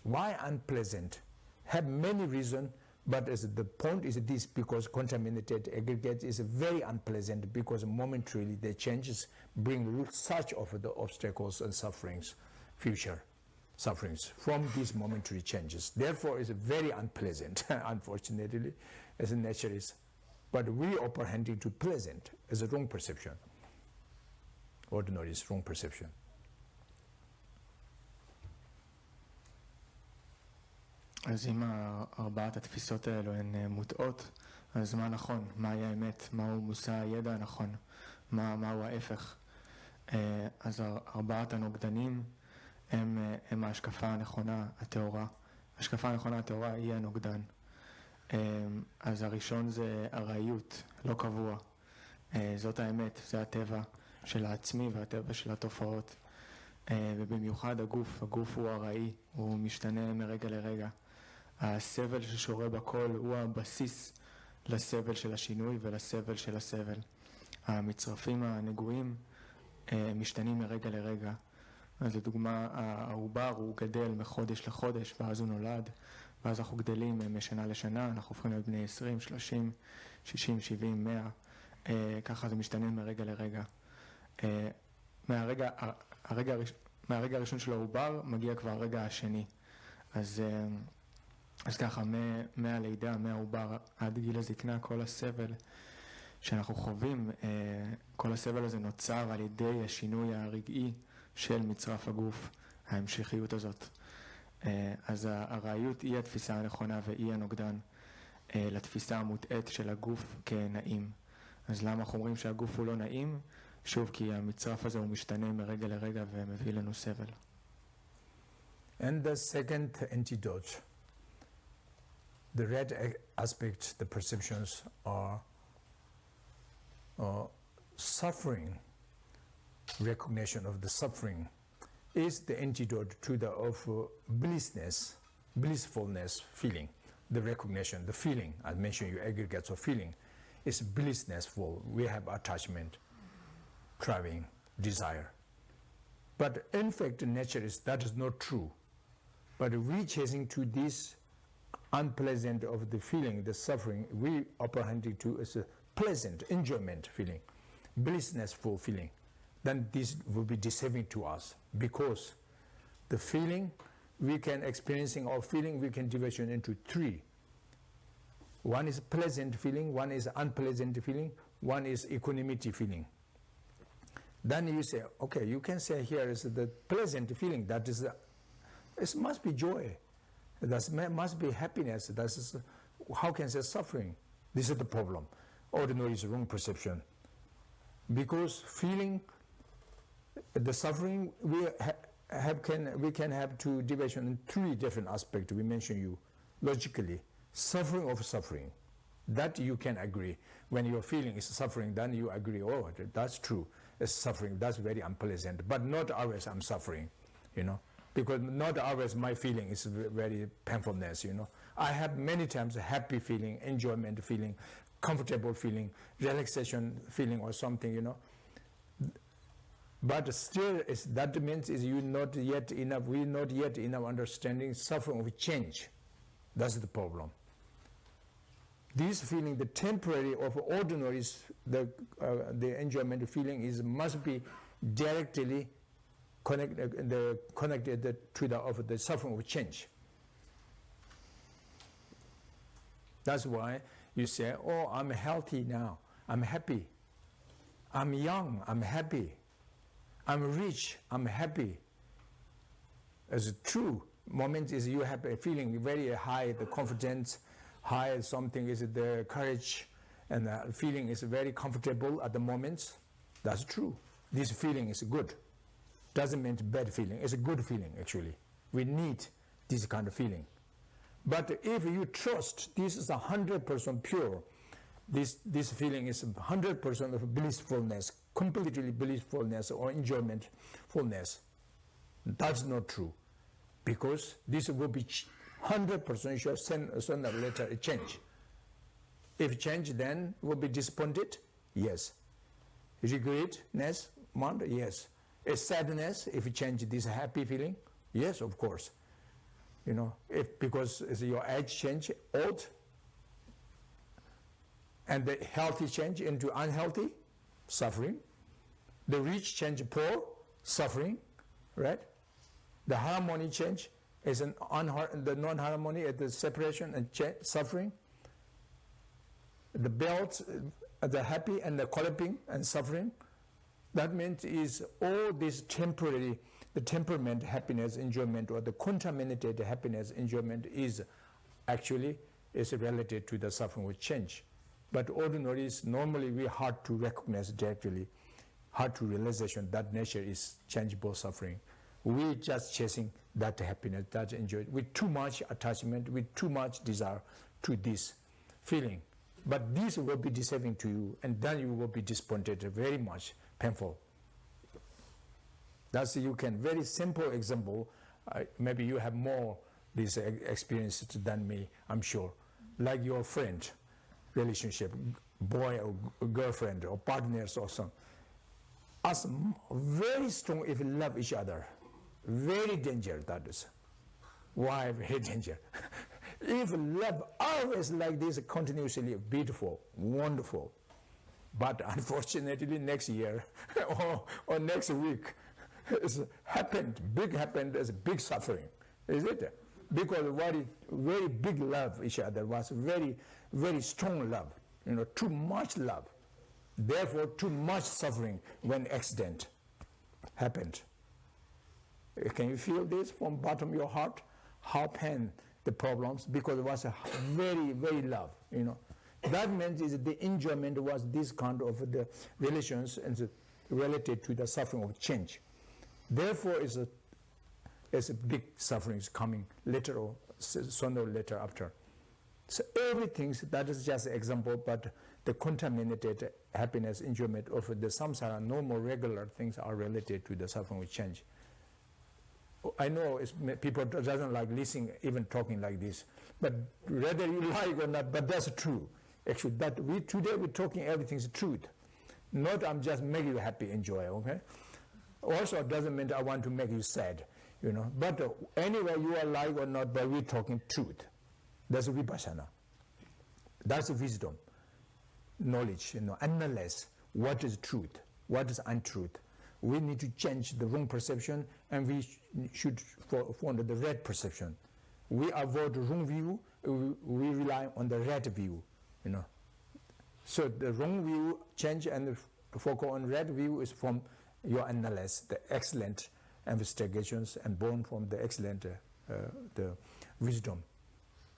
Why unpleasant? Have many reasons, but as the point is this, because contaminated aggregate is very unpleasant because momentarily the changes bring such of the obstacles and sufferings, future sufferings from these momentary changes. Therefore, it's very unpleasant, unfortunately, as a nature is. But we apprehending to pleasant as a wrong perception. Ordinary is wrong perception. אז אם ארבעת התפיסות האלו הן מוטעות, אז מה נכון? מהי האמת? מהו מושא הידע הנכון? מהו ההפך? אז ארבעת הנוגדנים הם ההשקפה הנכונה, התאורה. ההשקפה הנכונה, התאורה, היא הנוגדן. אז הראשון זה הראיות, לא קבוע. זאת האמת, זה הטבע של העצמי והטבע של התופעות. ובמיוחד הגוף הוא הראי, הוא משתנה מרגע לרגע. הסבל ששורה בכל הוא הבסיס לסבל של השינוי ולסבל של הסבל. המצרפים הנגועים משתנים מרגע לרגע. אז לדוגמה, העובר הוא גדל מחודש לחודש, ואז הוא נולד, ואז אנחנו גדלים משנה לשנה, אנחנו הופכים להיות בני 20, 30, 60, 70, 100, ככה זה משתנה מרגע לרגע. מהרגע הראשון של העובר מגיע כבר הרגע השני. אז ככה, מהלידה, מהעובר עד גיל הזקנה, כל הסבל שאנחנו חווים, כל הסבל הזה נוצר על ידי השינוי הרגעי של מצרף הגוף, ההמשכיות הזאת. אז הראיות היא התפיסה הנכונה והיא הנוגדן לתפיסה המוטעת של הגוף כנעים. אז למה אנחנו אומרים שהגוף הוא לא נעים? שוב, כי המצרף הזה הוא משתנה מרגע לרגע ומביא לנו סבל. And the second antidote, the red aspect, the perceptions are suffering, recognition of the suffering is the antidote to the blissfulness feeling, the recognition, the feeling. I mentioned you aggregates of feeling. It's blissful. We have attachment, craving, desire. But in fact, nature that is not true. But we chasing to this unpleasant of the feeling, the suffering, we apprehending to as a pleasant enjoyment feeling, blissful feeling. Then this will be deceiving to us, because the feeling we can experiencing or feeling we can division into three. One is pleasant feeling, one is unpleasant feeling, one is equanimity feeling. Then you say, okay, you can say here is the pleasant feeling, that is, it must be joy, that must be happiness, that is, how can I say suffering? This is the problem. Ordinary is wrong perception. Because feeling, the suffering, we can have two division in three different aspects. We mentioned you logically. Suffering of suffering, that you can agree. When your feeling is suffering, then you agree, oh, that's true. It's suffering, that's very unpleasant. But not always I'm suffering, because not always my feeling is very painfulness, I have many times a happy feeling, enjoyment feeling, comfortable feeling, relaxation feeling or something, But still, that means we're not yet enough understanding suffering of change. That's the problem. This feeling, the temporary of ordinary, the enjoyment feeling must be directly connected to the suffering of change. That's why you say, oh, I'm healthy now, I'm happy. I'm young, I'm happy. I'm rich, I'm happy. As true moment is you have a feeling very high, the confidence, high something is the courage, and the feeling is very comfortable at the moment. That's true. This feeling is good. Doesn't mean bad feeling. It's a good feeling actually. We need this kind of feeling. But if you trust this is 100% pure, this feeling is 100% of blissfulness, completely blissfulness or enjoymentfulness. That's not true, because this will be 100% sure sooner or later a change. If change, then will be disappointed? Yes. Regretness? Yes. A sadness if you change this happy feeling? Yes, of course. If because your age change, old, and the healthy change into unhealthy, suffering. The rich change poor, suffering, right? The harmony change is the non-harmony, the separation and suffering. The belt, the happy and the collapsing and suffering. That means is all this temporary, the temperament, happiness, enjoyment, or the contaminated happiness, enjoyment is actually related to the suffering with change. But ordinary is normally we hard to recognize directly, hard to realization that nature is changeable suffering. We just chasing that happiness, that enjoy, with too much attachment, with too much desire to this feeling. But this will be deceiving to you, and then you will be disappointed, very much painful. That's you can very simple example. Maybe you have more this experience than me, I'm sure. Like your friend relationship, boy or girlfriend or partners or something. As very strong if you love each other. Very danger that is. Why very danger? If love always like this, continuously beautiful, wonderful. But unfortunately next year or next week, it's happened as big suffering. Is it? Because very big love each other was very, very strong love. Too much love. Therefore, too much suffering when accident happened. Can you feel this from bottom of your heart? How pain the problems, because it was a very, very love, That means is the enjoyment was this kind of the relations and related to the suffering of change. Therefore, is a big suffering is coming later or sooner or later after. So everything, that is just an example, but the contaminated happiness, enjoyment of the samsara, normal, regular things are related to the suffering with change. I know people doesn't like listening, even talking like this, but whether you like or not, but that's true. Actually, that today we're talking everything's truth. Not I'm just make you happy, enjoy, okay? Also, it doesn't mean I want to make you sad, you know. But anyway, you are like or not, but we're talking truth. That's vipassana. That's wisdom, knowledge, you know, analyze what is truth, what is untruth. We need to change the wrong perception, and we should follow the right perception. We avoid the wrong view, we rely on the right view, you know. So the wrong view change and focus on right view is from your analysis, the excellent investigations, and born from the excellent the wisdom.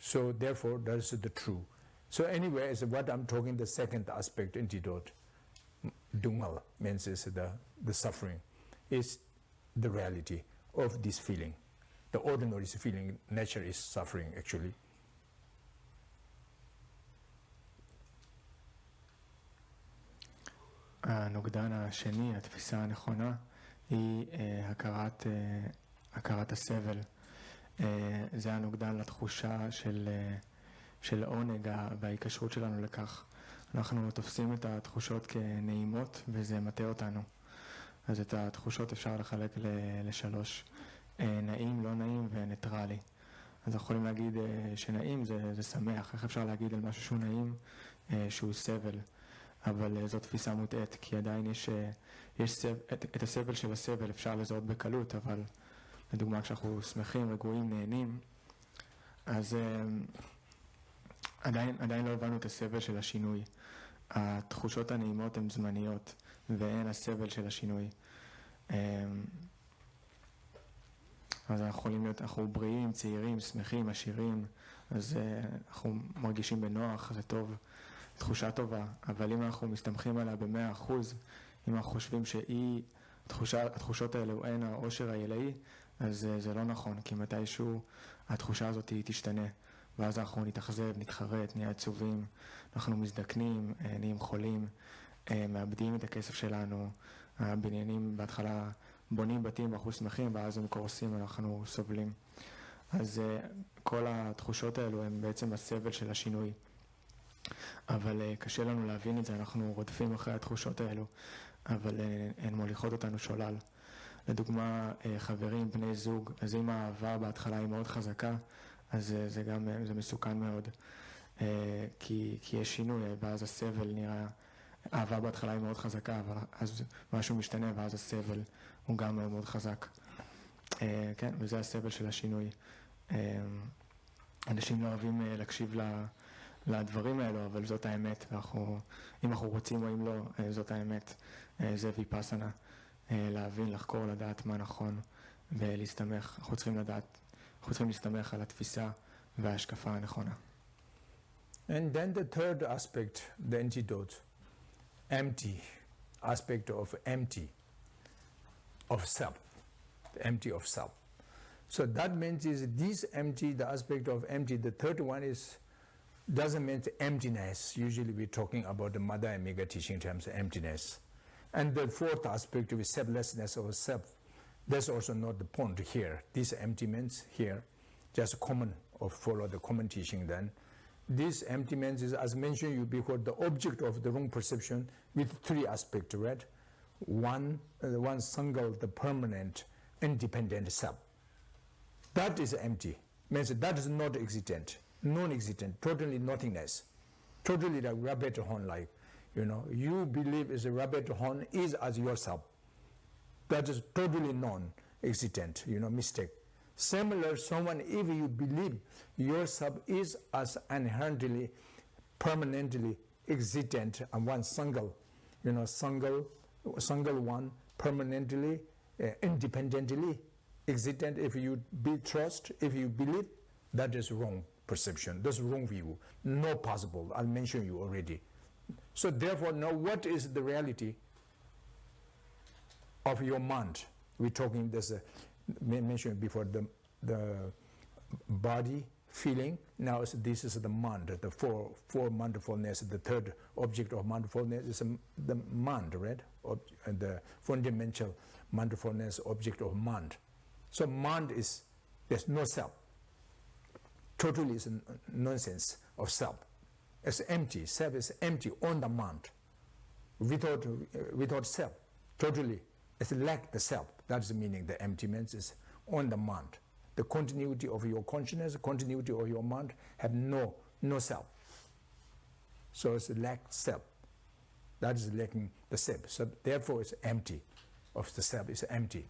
So therefore, that's the true. So anyway, is what I'm talking, the second aspect, antidote, dungal, means is the suffering, is the reality of this feeling. The ordinary feeling, nature is suffering actually. הנוגדן השני, התפיסה הנכונה, היא הכרת הסבל. זה הנוגדן לתחושה של העונג וההיקשרות שלנו לכך. אנחנו תופסים את התחושות כנעימות וזה מטעה אותנו. אז את התחושות אפשר לחלק לשלוש, נעים, לא נעים וניטרלי. אז אנחנו יכולים להגיד שנעים זה שמח. איך אפשר להגיד על משהו שהוא נעים שהוא סבל? אבל זו תפיסה מוטעת, כי עדיין את הסבל של הסבל אפשר לזהות בקלות, אבל לדוגמה כשאנחנו שמחים, רגועים, נהנים, אז עדיין לא הבנו את הסבל של השינוי. התחושות הנעימות הן זמניות, ואין הסבל של השינוי. אז אנחנו יכולים להיות, אנחנו בריאים, צעירים, שמחים, עשירים, אז אנחנו מרגישים בנוח, זה טוב. תחושה טובה, אבל אם אנחנו מסתמכים עליה ב100%, אם אנחנו חושבים התחושות האלו הן העושר העילאי, אז זה לא נכון, כי מתישהו התחושה הזאת תשתנה, ואז אנחנו נתאכזב, נתחרט, נהיה עצובים, אנחנו מזדקנים, נהיים חולים, מאבדים את הכסף שלנו, הבניינים בהתחלה בונים בתים ואנחנו שמחים, ואז הם קורסים, אנחנו סובלים. אז כל התחושות האלו הן בעצם הסבל של השינוי. אבל קשה לנו להבין את זה, אנחנו רודפים אחרי התחושות האלו, אבל הן מוליכות אותנו שולל. לדוגמה, חברים, בני זוג, אז אם האהבה בהתחלה היא מאוד חזקה, אז זה מסוכן מאוד, כי יש שינוי, ואז הסבל נראה, האהבה בהתחלה היא מאוד חזקה, אבל אז משהו משתנה, ואז הסבל הוא גם מאוד מאוד חזק. כן, וזה הסבל של השינוי. אנשים לא אוהבים להקשיב לדברים האלו, אבל זאת האמת, אם אנחנו רוצים או אם לא, זאת האמת. זה ויפאסנה, להבין, לחקור, לדעת מה נכון ולהסתמך. אנחנו צריכים להסתמך על התפיסה וההשקפה הנכונה. And then the third aspect, the antidote, empty, aspect of empty, of self, the empty of self. So that means is this empty, the aspect of empty, the third one is doesn't mean emptiness. Usually we're talking about the Mother and Mega teaching terms, emptiness. And the fourth aspect is selflessness of self. That's also not the point here. This empty means here, just common, or follow the common teaching then. This empty means is, as mentioned you before, the object of the wrong perception with three aspects, right? One single, the permanent, independent self. That is empty. Means that is not existent. Non-existent, totally nothingness, totally like rabbit horn like, you know, you believe is a rabbit horn is as yourself. That is totally non-existent, you know, mistake. Similar, someone, if you believe yourself is as inherently, permanently existent and one single, you know, single one, permanently, independently existent, if you trust, if you believe, that is wrong perception, that's wrong view, no possible, I'll mention you already. So therefore now what is the reality of your mind? We're talking this, mentioned before the body, feeling, now this is the mind, the four mindfulness, the third object of mindfulness is the mind, right? And the fundamental mindfulness object of mind. So mind is, there's no self. Totally is nonsense of self. It's empty. Self is empty on the mind. Without self, totally, it's lack the self. That's the meaning. The emptiness is on the mind. The continuity of your consciousness, the continuity of your mind have no self. So it's lack self. That is lacking the self. So therefore it's empty. Of the self is empty.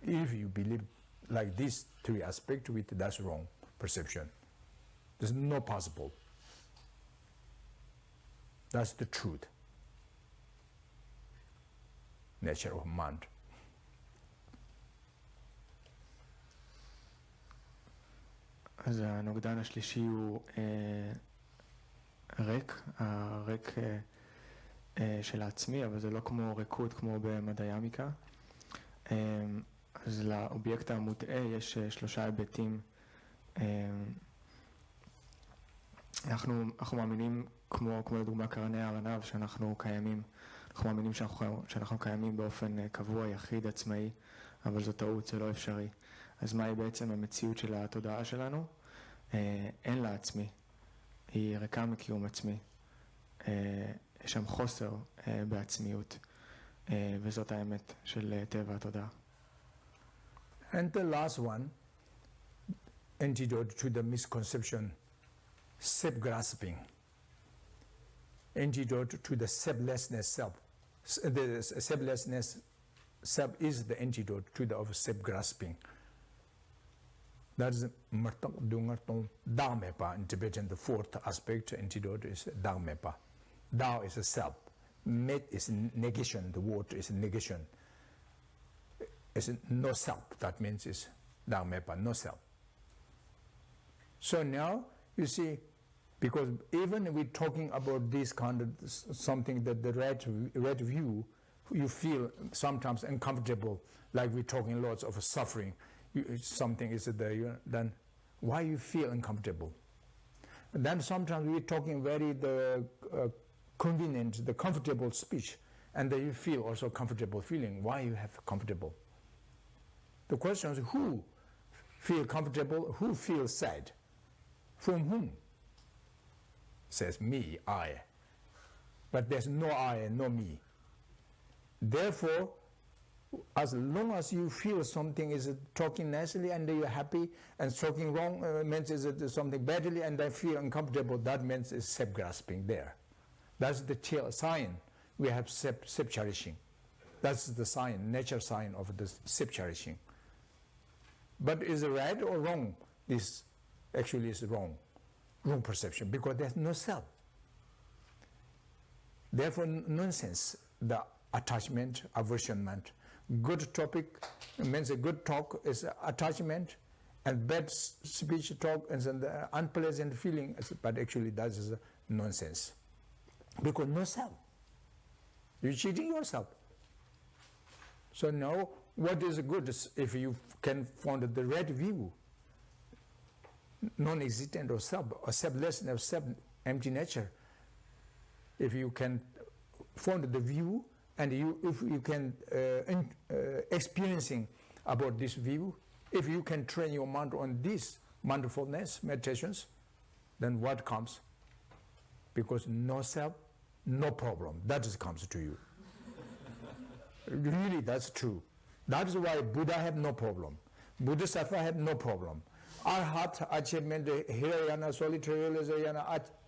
If you believe like these three aspects with it, that's wrong perception. There's no possible. That's the truth. Nature of mind. אז הנוגדן השלישי הוא ריק, הריק של העצמי, אבל זה לא כמו ריקות כמו במדעימיקה. אז לאובייקט המוטעה יש שלושה היבטים. אנחנו מאמינים, כמו לדוגמה קרני הארנב, שאנחנו קיימים. אנחנו מאמינים שאנחנו קיימים באופן קבוע, יחיד, עצמאי, אבל זו טעות, זה לא אפשרי. אז מהי בעצם המציאות של התודעה שלנו? אין לה עצמי. היא ריקה מקיום עצמי. יש שם חוסר בעצמיות, וזאת האמת של טבע התודעה. And the last one, antidote to the misconception, self-grasping. Antidote to the selflessness self. The selflessness self is the antidote to the of self-grasping. That is martak dungartong dharmepa in Tibetan. The fourth aspect antidote is dharmepa. Dao is a self. Met is negation. The word is negation. It's no self. That means it's dharmepa, no self. So now you see, because even we're talking about this kind of something that the right view, you feel sometimes uncomfortable, like we're talking lots of suffering. Something is there, then why you feel uncomfortable? And then sometimes we're talking very convenient, the comfortable speech, and then you feel also comfortable feeling. Why you have comfortable? The question is who feel comfortable, who feels sad? From whom? Says me, I. But there's no I and no me. Therefore, as long as you feel something is talking nicely and you're happy, and talking wrong means is something badly and I feel uncomfortable, that means it's self-grasping there. That's the sign we have self-cherishing. That's the sign, nature sign of the self-cherishing. But is it right or wrong? This actually is wrong perception, because there's no self. Therefore, nonsense, the attachment, aversionment. Good topic means a good talk is attachment, and bad speech talk is an unpleasant feeling, but actually that is nonsense. Because no self. You're cheating yourself. So now, what is good if you can find the right view? Non-existent of self, or selflessness of self-empty nature. If you can find the view, and if you can experiencing about this view, if you can train your mind on this mindfulness meditations, then what comes? Because no self, no problem. That just comes to you. Really, that's true. That is why Buddha had no problem. Bodhisattva had no problem. Arhat achievement, Hirayana, solitary realization,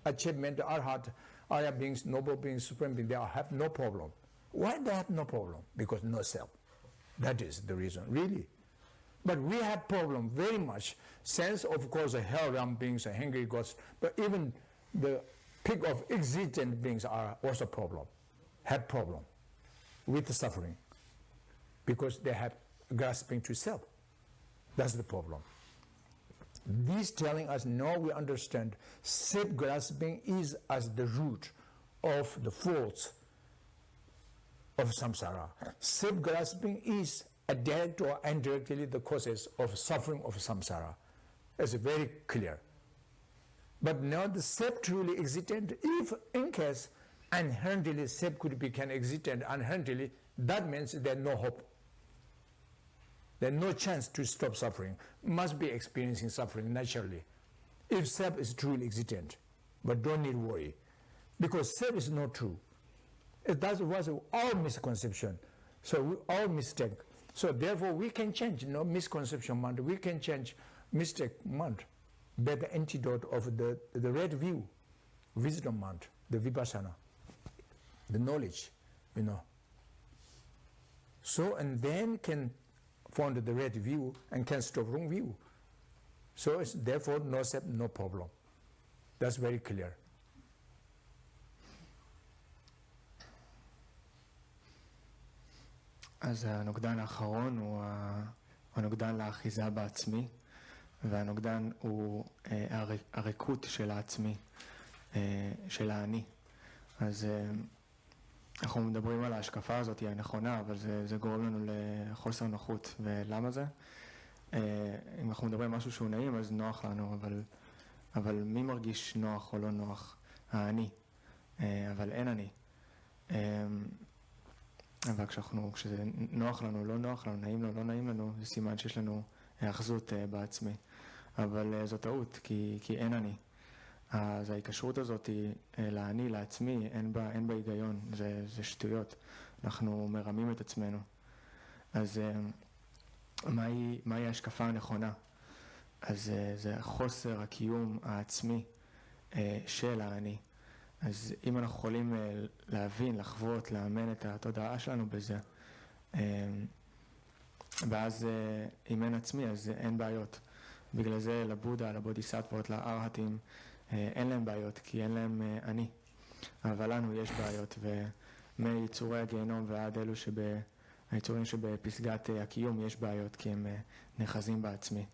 achievement, Arhat, Arya beings, noble beings, supreme beings, they have no problem. Why they have no problem? Because no self. That is the reason, really. But we have problem very much. Sense, of course, the hell realm beings, hungry gods, but even the peak of existent beings are also problem, have problem with the suffering, because they have grasping to self. That's the problem. This telling us now we understand self-grasping is as the root of the faults of samsara. Self-grasping is a direct or indirectly the causes of suffering of samsara. It's very clear. But now the self truly existent, if in case inherently self could become existent inherently, that means there's no hope. There's no chance to stop suffering. Must be experiencing suffering naturally. If self is truly existent, but don't need worry, because self is not true. That was our misconception, so our mistake. So therefore, we can change. No misconception mind. We can change mistake mind. But the antidote of the right view, wisdom mind, the vipassana, the knowledge, So and then can find the right view and can stop wrong view. So it's therefore no self, no problem. That's very clear. אז הנוגדן האחרון הוא הנוגדן לאחיזה בעצמי, והנוגדן הוא הריקות של העצמי, של האני. אז אנחנו מדברים על ההשקפה הזאת, היא הנכונה, אבל זה גורם לנו לחוסר נוחות. ולמה זה? אם אנחנו מדברים על משהו שהוא נעים, אז נוח לנו, אבל מי מרגיש נוח או לא נוח? האני. אבל אין אני. אבל כשזה נוח לנו, לא נוח לנו, נעים לנו, לא נעים לנו, זה סימן שיש לנו האחזות בעצמי. אבל זו טעות, כי אין אני. אז ההיקשרות הזאת לאני, לעצמי, אין בה היגיון, זה שטויות. אנחנו מרמים את עצמנו. אז מהי ההשקפה הנכונה? אז זה חוסר הקיום העצמי של האני. אז אם אנחנו יכולים להבין, לחוות, לאמן את התודעה שלנו בזה, ואז אם אין עצמי, אז אין בעיות. בגלל זה לבודה, לבודהיסטיות, לארבעתים, אין להם בעיות, כי אין להם אני. אבל לנו יש בעיות, ומייצורי הגיהנום ועד אלו היצורים שבפסגת הקיום יש בעיות, כי הם נחזים בעצמי.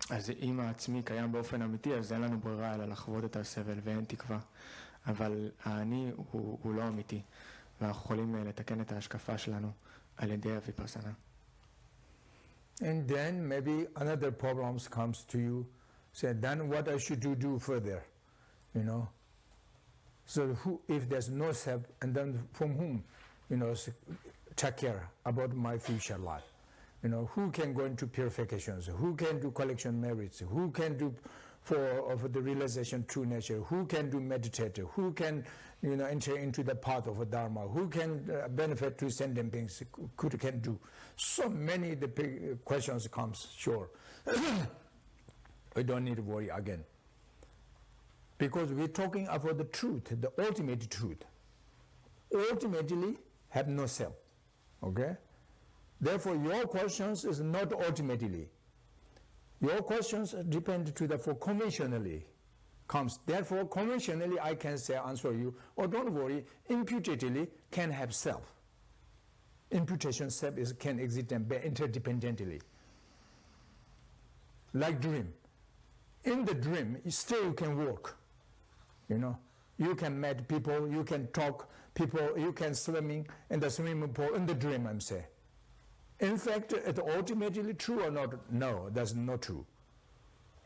אז אם העצמי קיים באופן אמיתי, אז אין לנו ברירה אלא לחוות את הסבל ואין תקווה. אבל האני הוא לא אמיתי, ואנחנו יכולים לתקן את ההשקפה שלנו על ידי הוויפאסנה. And then maybe another problems comes to you, say then what I should do further, So if there's no self, and then from whom, take care about my future life. Who can go into purifications, who can do collection merits, who can do for the realization true nature, who can do meditate, who can enter into the path of Dharma, who can benefit to sentient beings, can do. So many the questions comes, sure. We don't need to worry again. Because we're talking about the truth, the ultimate truth. Ultimately have no self, okay? Therefore, your questions is not ultimately. Your questions depend to the for conventionally comes. Therefore, conventionally, I can say answer you. Or don't worry, imputatively can have self. Imputation self can exist interdependently. Like dream. In the dream, still you can work. You can meet people, you can talk people, you can swimming in the swimming pool in the dream, I'm saying. In fact, it's ultimately true or not? No, that's not true.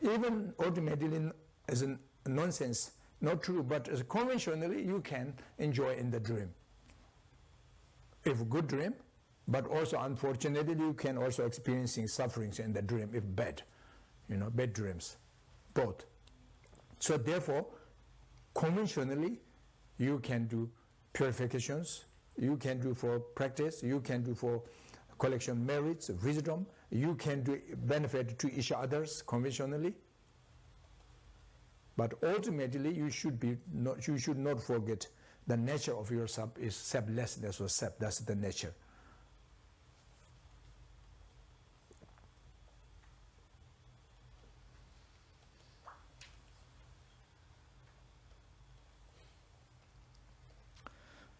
Even ultimately is a nonsense, not true, but as conventionally you can enjoy in the dream. If good dream, but also unfortunately you can also experiencing sufferings in the dream if bad, bad dreams, both. So therefore, conventionally you can do purifications, you can do for practice, you can do for collection merits, wisdom, you can do benefit to each others conventionally. But ultimately you should not forget the nature of yourself is selflessness or self, that's the nature.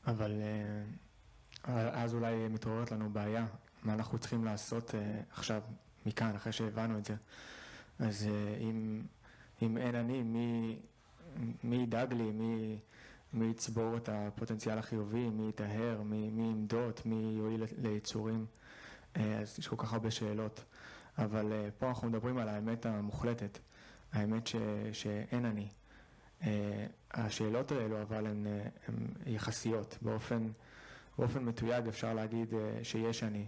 אבל אז אולי מתעוררת לנו בעיה, מה אנחנו צריכים לעשות עכשיו, מכאן, אחרי שהבנו את זה. אז אם אין אני, מי ידאג לי, מי יצבור את הפוטנציאל החיובי, מי יטהר, מי ימדות, מי יועיל ליצורים. אז יש כל כך הרבה שאלות. אבל פה אנחנו מדברים על האמת המוחלטת, האמת שאין אני. השאלות האלו אבל הן יחסיות, באופן מתויג אפשר להגיד שיש אני,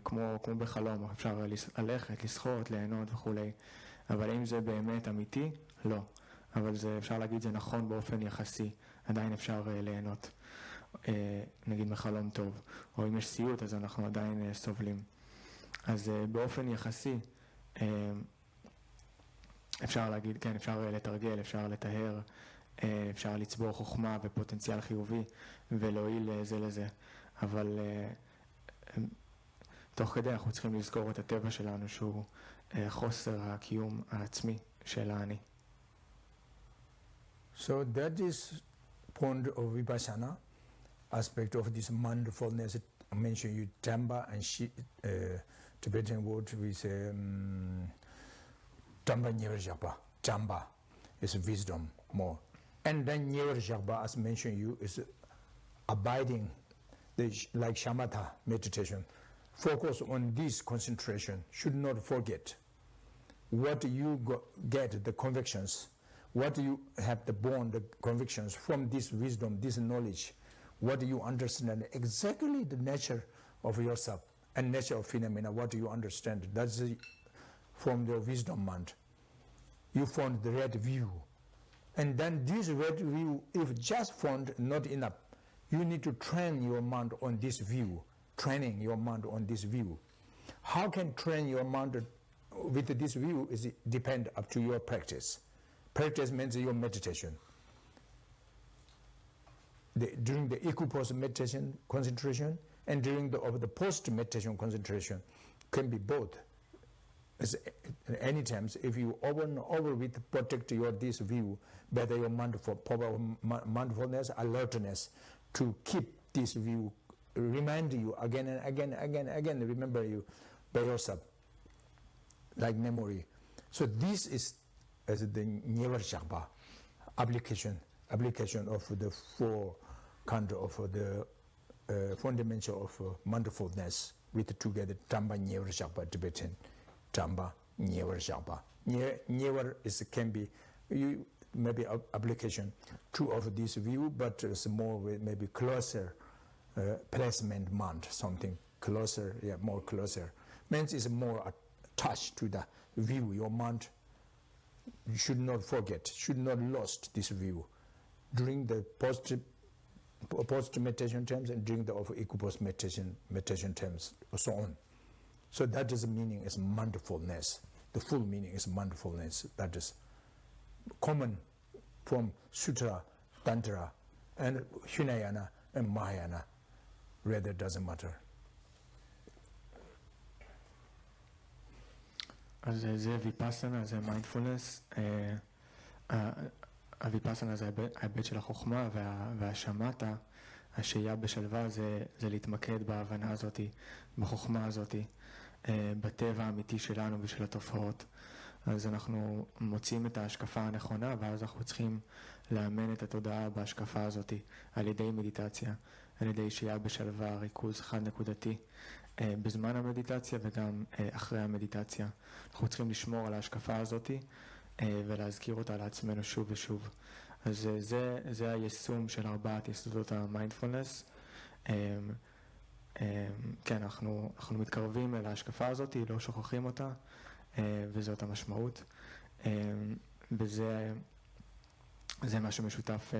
כמו בחלום, אפשר ללכת, לשחות, ליהנות וכולי, אבל אם זה באמת אמיתי, לא. אבל אפשר להגיד זה נכון באופן יחסי, עדיין אפשר ליהנות, נגיד מחלום טוב, או אם יש סיוט אז אנחנו עדיין סובלים. אז באופן יחסי אפשר להגיד, כן, אפשר לתרגל, אפשר לטהר, אפשר לצבור חוכמה ופוטנציאל חיובי ולהועיל זה לזה, אבל תוך כדי אנחנו צריכים לזכור את הטבע שלנו שהוא חוסר הקיום העצמי של האני. So that is point of vipassana, aspect of this mindfulness. I mentioned you Tamba and Tibetan word with Tamba Nyerjapa. Tamba is wisdom more. And then Nyerjapa, as mentioned you, is abiding, like shamatha meditation. Focus on this concentration. Should not forget what you get, the convictions. What you have the bond, the convictions from this wisdom, this knowledge, what do you understand exactly the nature of yourself and nature of phenomena, what do you understand? That's from the wisdom mind. You found the red view. And then this red view, if just found not enough, you need to train your mind on this view, training your mind on this view. How can train your mind with this view is depend up to your practice. Practice means your meditation. During the equipoise meditation concentration and during the post meditation concentration can be both. As any times, if you over and over with protect your this view, better your mindfulness, alertness to keep this view, remind you again and again, remember you by yourself, like memory. So this is as the Nyerjapa application of the four kind of the fundamental of mindfulness with together Tamba Nyerjapa Tibetan Tamba Nyerjapa. Nyer is can be you maybe application two of this view, but it's more with maybe closer placement mind, something closer, more closer. Means is more attached to the view. Your mind should not forget, should not lost this view during the post meditation times and during the equipoise meditation times, and so on. So that is the meaning is mindfulness. The full meaning is mindfulness. That is common from Sutra, Tantra, and Hinayana and Mahayana. Rather doesn't matter. אז זה ויפאסנה, זה מיינדפולנס. הוויפאסנה זה ההיבט של החוכמה והשמטה, השהייה בשלווה, זה להתמקד בהבנה הזאת, בחוכמה הזאת, בטבע האמיתי שלנו ושל התופעות. אז אנחנו מוצאים את ההשקפה הנכונה, ואז אנחנו צריכים לאמן את התודעה בהשקפה הזאת, על ידי מדיטציה, על ידי שהייה בשלווה, ריכוז חד נקודתי, בזמן המדיטציה וגם אחרי המדיטציה. אנחנו צריכים לשמור על ההשקפה הזאת ולהזכיר אותה לעצמנו שוב ושוב. אז זה היישום של ארבעת יסודות המיינדפולנס. כן, אנחנו מתקרבים אל ההשקפה הזאת, לא שוכחים אותה, וזאת המשמעות. וזה מה שמשותף,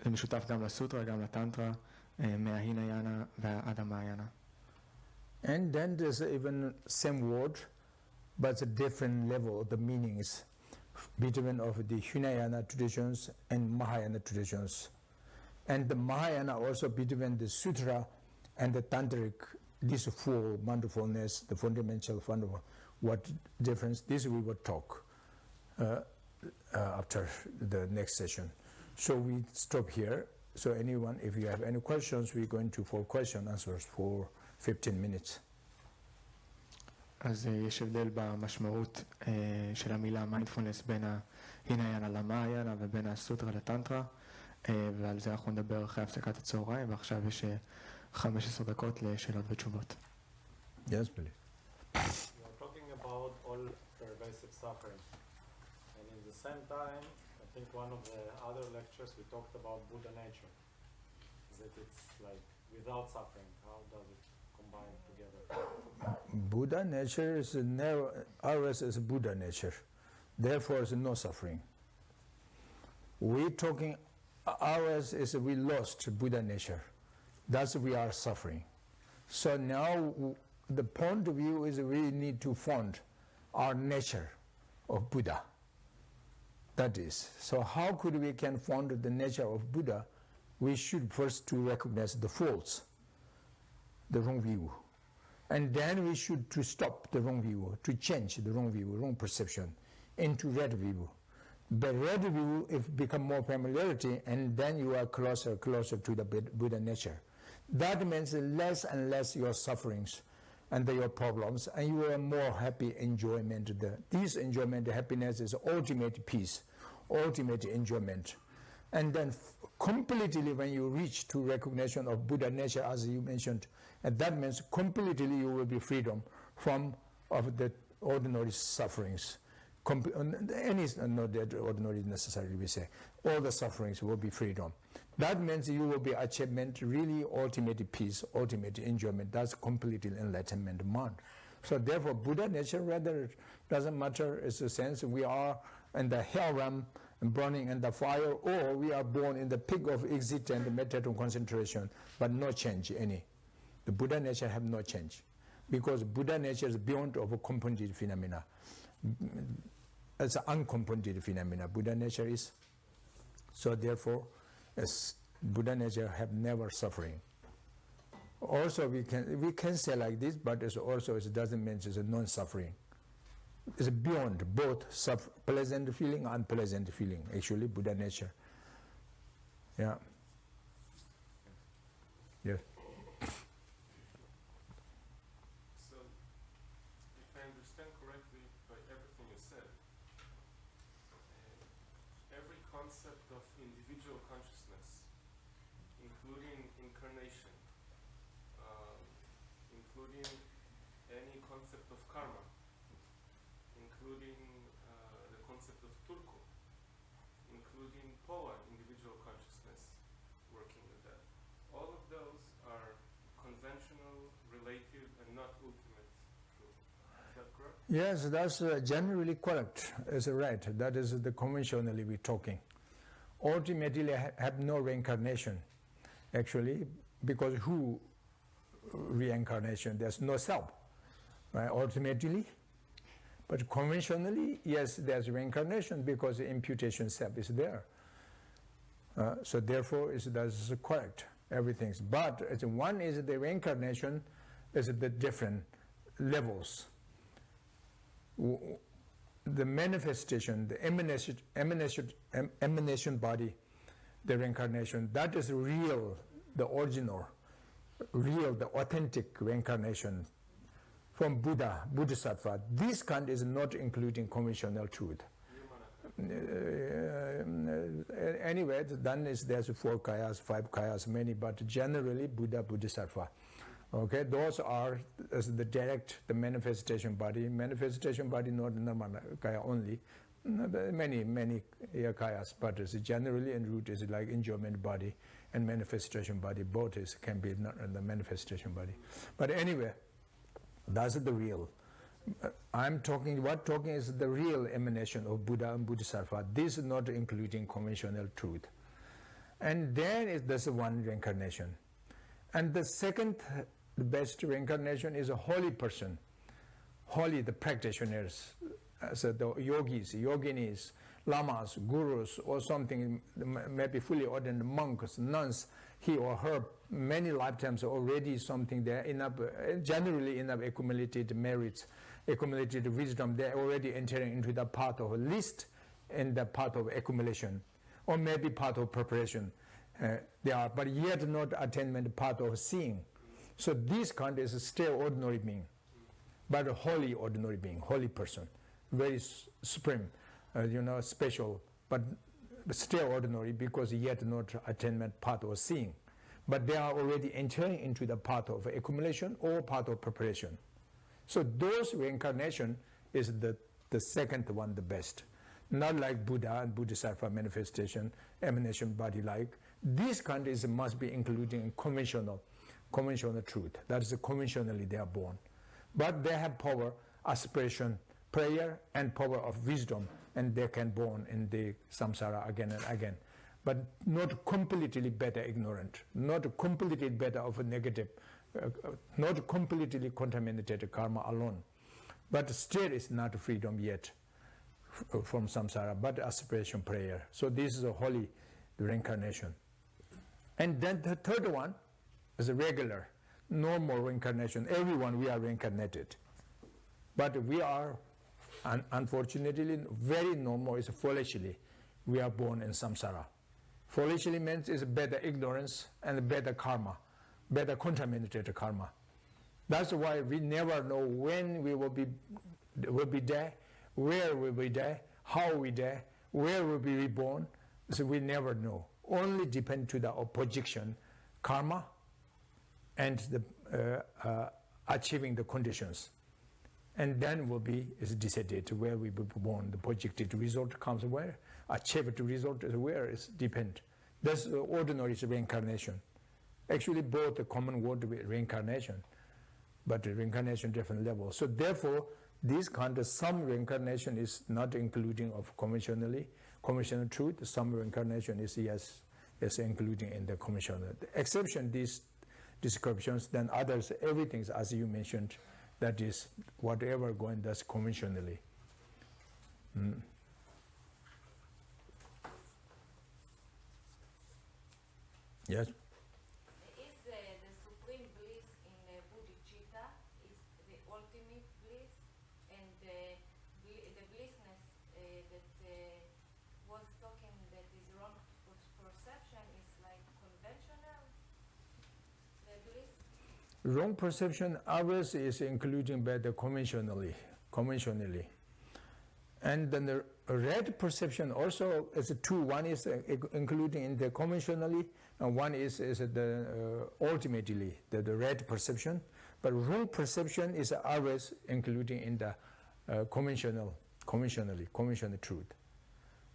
זה משותף גם לסוטרה, גם לטנטרה, מההינayana ועד המעיינה. And then there's even same word, but a different level of the meanings between of the Hinayana traditions and Mahayana traditions. And the Mahayana also between the Sutra and the Tantric, this full mindfulness, the fundamental, what difference, this we will talk after the next session. So we stop here. So anyone, if you have any questions, we're going to for question answers for 15 minutes. אז יש הבדל במשמעות של המילה מיינדפולנס בין ההינayana למעיינה ובין הסוטרה לטנטרה, ועל זה אנחנו נדבר אחרי הפסקת הצהריים, ועכשיו יש 15 דקות לשאלות ותשובות. Yes, please. You are talking about all pervasive suffering, and in the same time, I think one of the other lectures we talked about Buddha nature, that it's like without suffering. How does it combined together? Buddha nature is never, ours is Buddha nature. Therefore, is no suffering. We talking, ours is we lost Buddha nature. Thus we are suffering. So now the point of view is we need to find our nature of Buddha. That is. So how could we can find the nature of Buddha? We should first to recognize the faults, the wrong view. And then we should to stop the wrong view, to change the wrong view, wrong perception into right view. The right view, if become more familiarity, and then you are closer to the Buddha nature. That means less and less your sufferings and your problems, and you are more happy enjoyment. This enjoyment, happiness is ultimate peace, ultimate enjoyment. And then completely when you reach to recognition of Buddha nature, as you mentioned, and that means completely you will be freedom from of the ordinary sufferings. Any, not that ordinary necessarily we say, all the sufferings will be freedom. That means you will be achievement, really ultimate peace, ultimate enjoyment. That's completely enlightenment mind. So therefore Buddha nature rather doesn't matter, it's a sense we are in the hell realm and burning in the fire, or we are born in the peak of exit and meditative concentration, but no change any. The Buddha nature have no change, because Buddha nature is beyond of a compounded phenomena. It's an uncompounded phenomena. Buddha nature is. So therefore, as Buddha nature have never suffering. Also, we can say like this, but it's also it doesn't mean it's a non-suffering. It's beyond both pleasant feeling and unpleasant feeling. Actually, Buddha nature. Yeah. Yes. So, if I understand correctly by everything you said, every concept of individual consciousness, including incarnation, including any concept of karma, including the concept of turko, including poa, individual consciousness, working with that. All of those are conventional, relative, and not ultimate truth. Is that correct? Yes, that's generally correct. It's right. That is the conventionally we're talking. Ultimately have no reincarnation, actually, because who reincarnation? There's no self, right? Ultimately. But conventionally, yes, there's reincarnation because the imputation self is there. So therefore, that's correct, everything. But one is the reincarnation is the different levels. The manifestation, the emanation body, the reincarnation, that is real, the original, real, the authentic reincarnation from Buddha, Bodhisattva. This kind is not including conventional truth. Anyway, then there's 4 kayas, 5 kayas, many, but generally Buddha, Bodhisattva. Okay, those are the direct, the manifestation body, not kaya only, many kayas, but it's generally in root is like enjoyment body and manifestation body, both can be not the manifestation body. But anyway, that's the real. I'm talking is the real emanation of Buddha and Bodhisattva. This is not including conventional truth. And then there's one reincarnation. And the second best reincarnation is a holy person. Holy, the practitioners, so the yogis, yoginis, lamas, gurus, or something, maybe fully ordained monks, nuns, he or her, many lifetimes already something there, enough, generally enough accumulated merits, accumulated wisdom, they're already entering into the path of list and the path of accumulation, or maybe part of preparation. They are, but yet not attainment part of seeing. So this kind is still ordinary being, but a holy ordinary being, holy person, very supreme, special, but still ordinary because yet not attainment part of seeing. But they are already entering into the path of accumulation or part of preparation. So those reincarnation is the second one, the best. Not like Buddha and Bodhisattva manifestation, emanation body like. This kind is must be including conventional. conventional truth. That is conventionally they are born. But they have power, aspiration, prayer, and power of wisdom, and they can born in the samsara again and again. But not completely better ignorant, not completely better of a negative, not completely contaminated karma alone. But still is not freedom yet from samsara, but aspiration, prayer. So this is a holy reincarnation. And then the third one is a regular, normal reincarnation. Everyone, we are reincarnated. But we are, unfortunately, very normal is foolishly. We are born in samsara. Foolishly means is better ignorance and better karma, better contaminated karma. That's why we never know when we will be there, where we will be there, how we die, where will be reborn. So we never know. Only depend to the projection, karma, and the achieving the conditions. And then will be is decided where we will be born. The projected result comes where, achieved result is where is depend. That's the ordinary reincarnation. Actually, both the common word with reincarnation, but the reincarnation different levels. So therefore, this kind of some reincarnation is not including of conventional truth. Some reincarnation is yes, is including in the conventional. The exception these descriptions, then others, everything as you mentioned, that is whatever going that's conventionally. Yes. Is the supreme bliss in bodhìçitta is the ultimate bliss, and the blissness that was talking that is wrong perception is like conventional. The bliss. Wrong perception, ours is including by the conventionally. And then the right perception also is two. One is including in the conventionally, and one is the ultimately the right perception. But wrong perception is ours including in the conventional truth.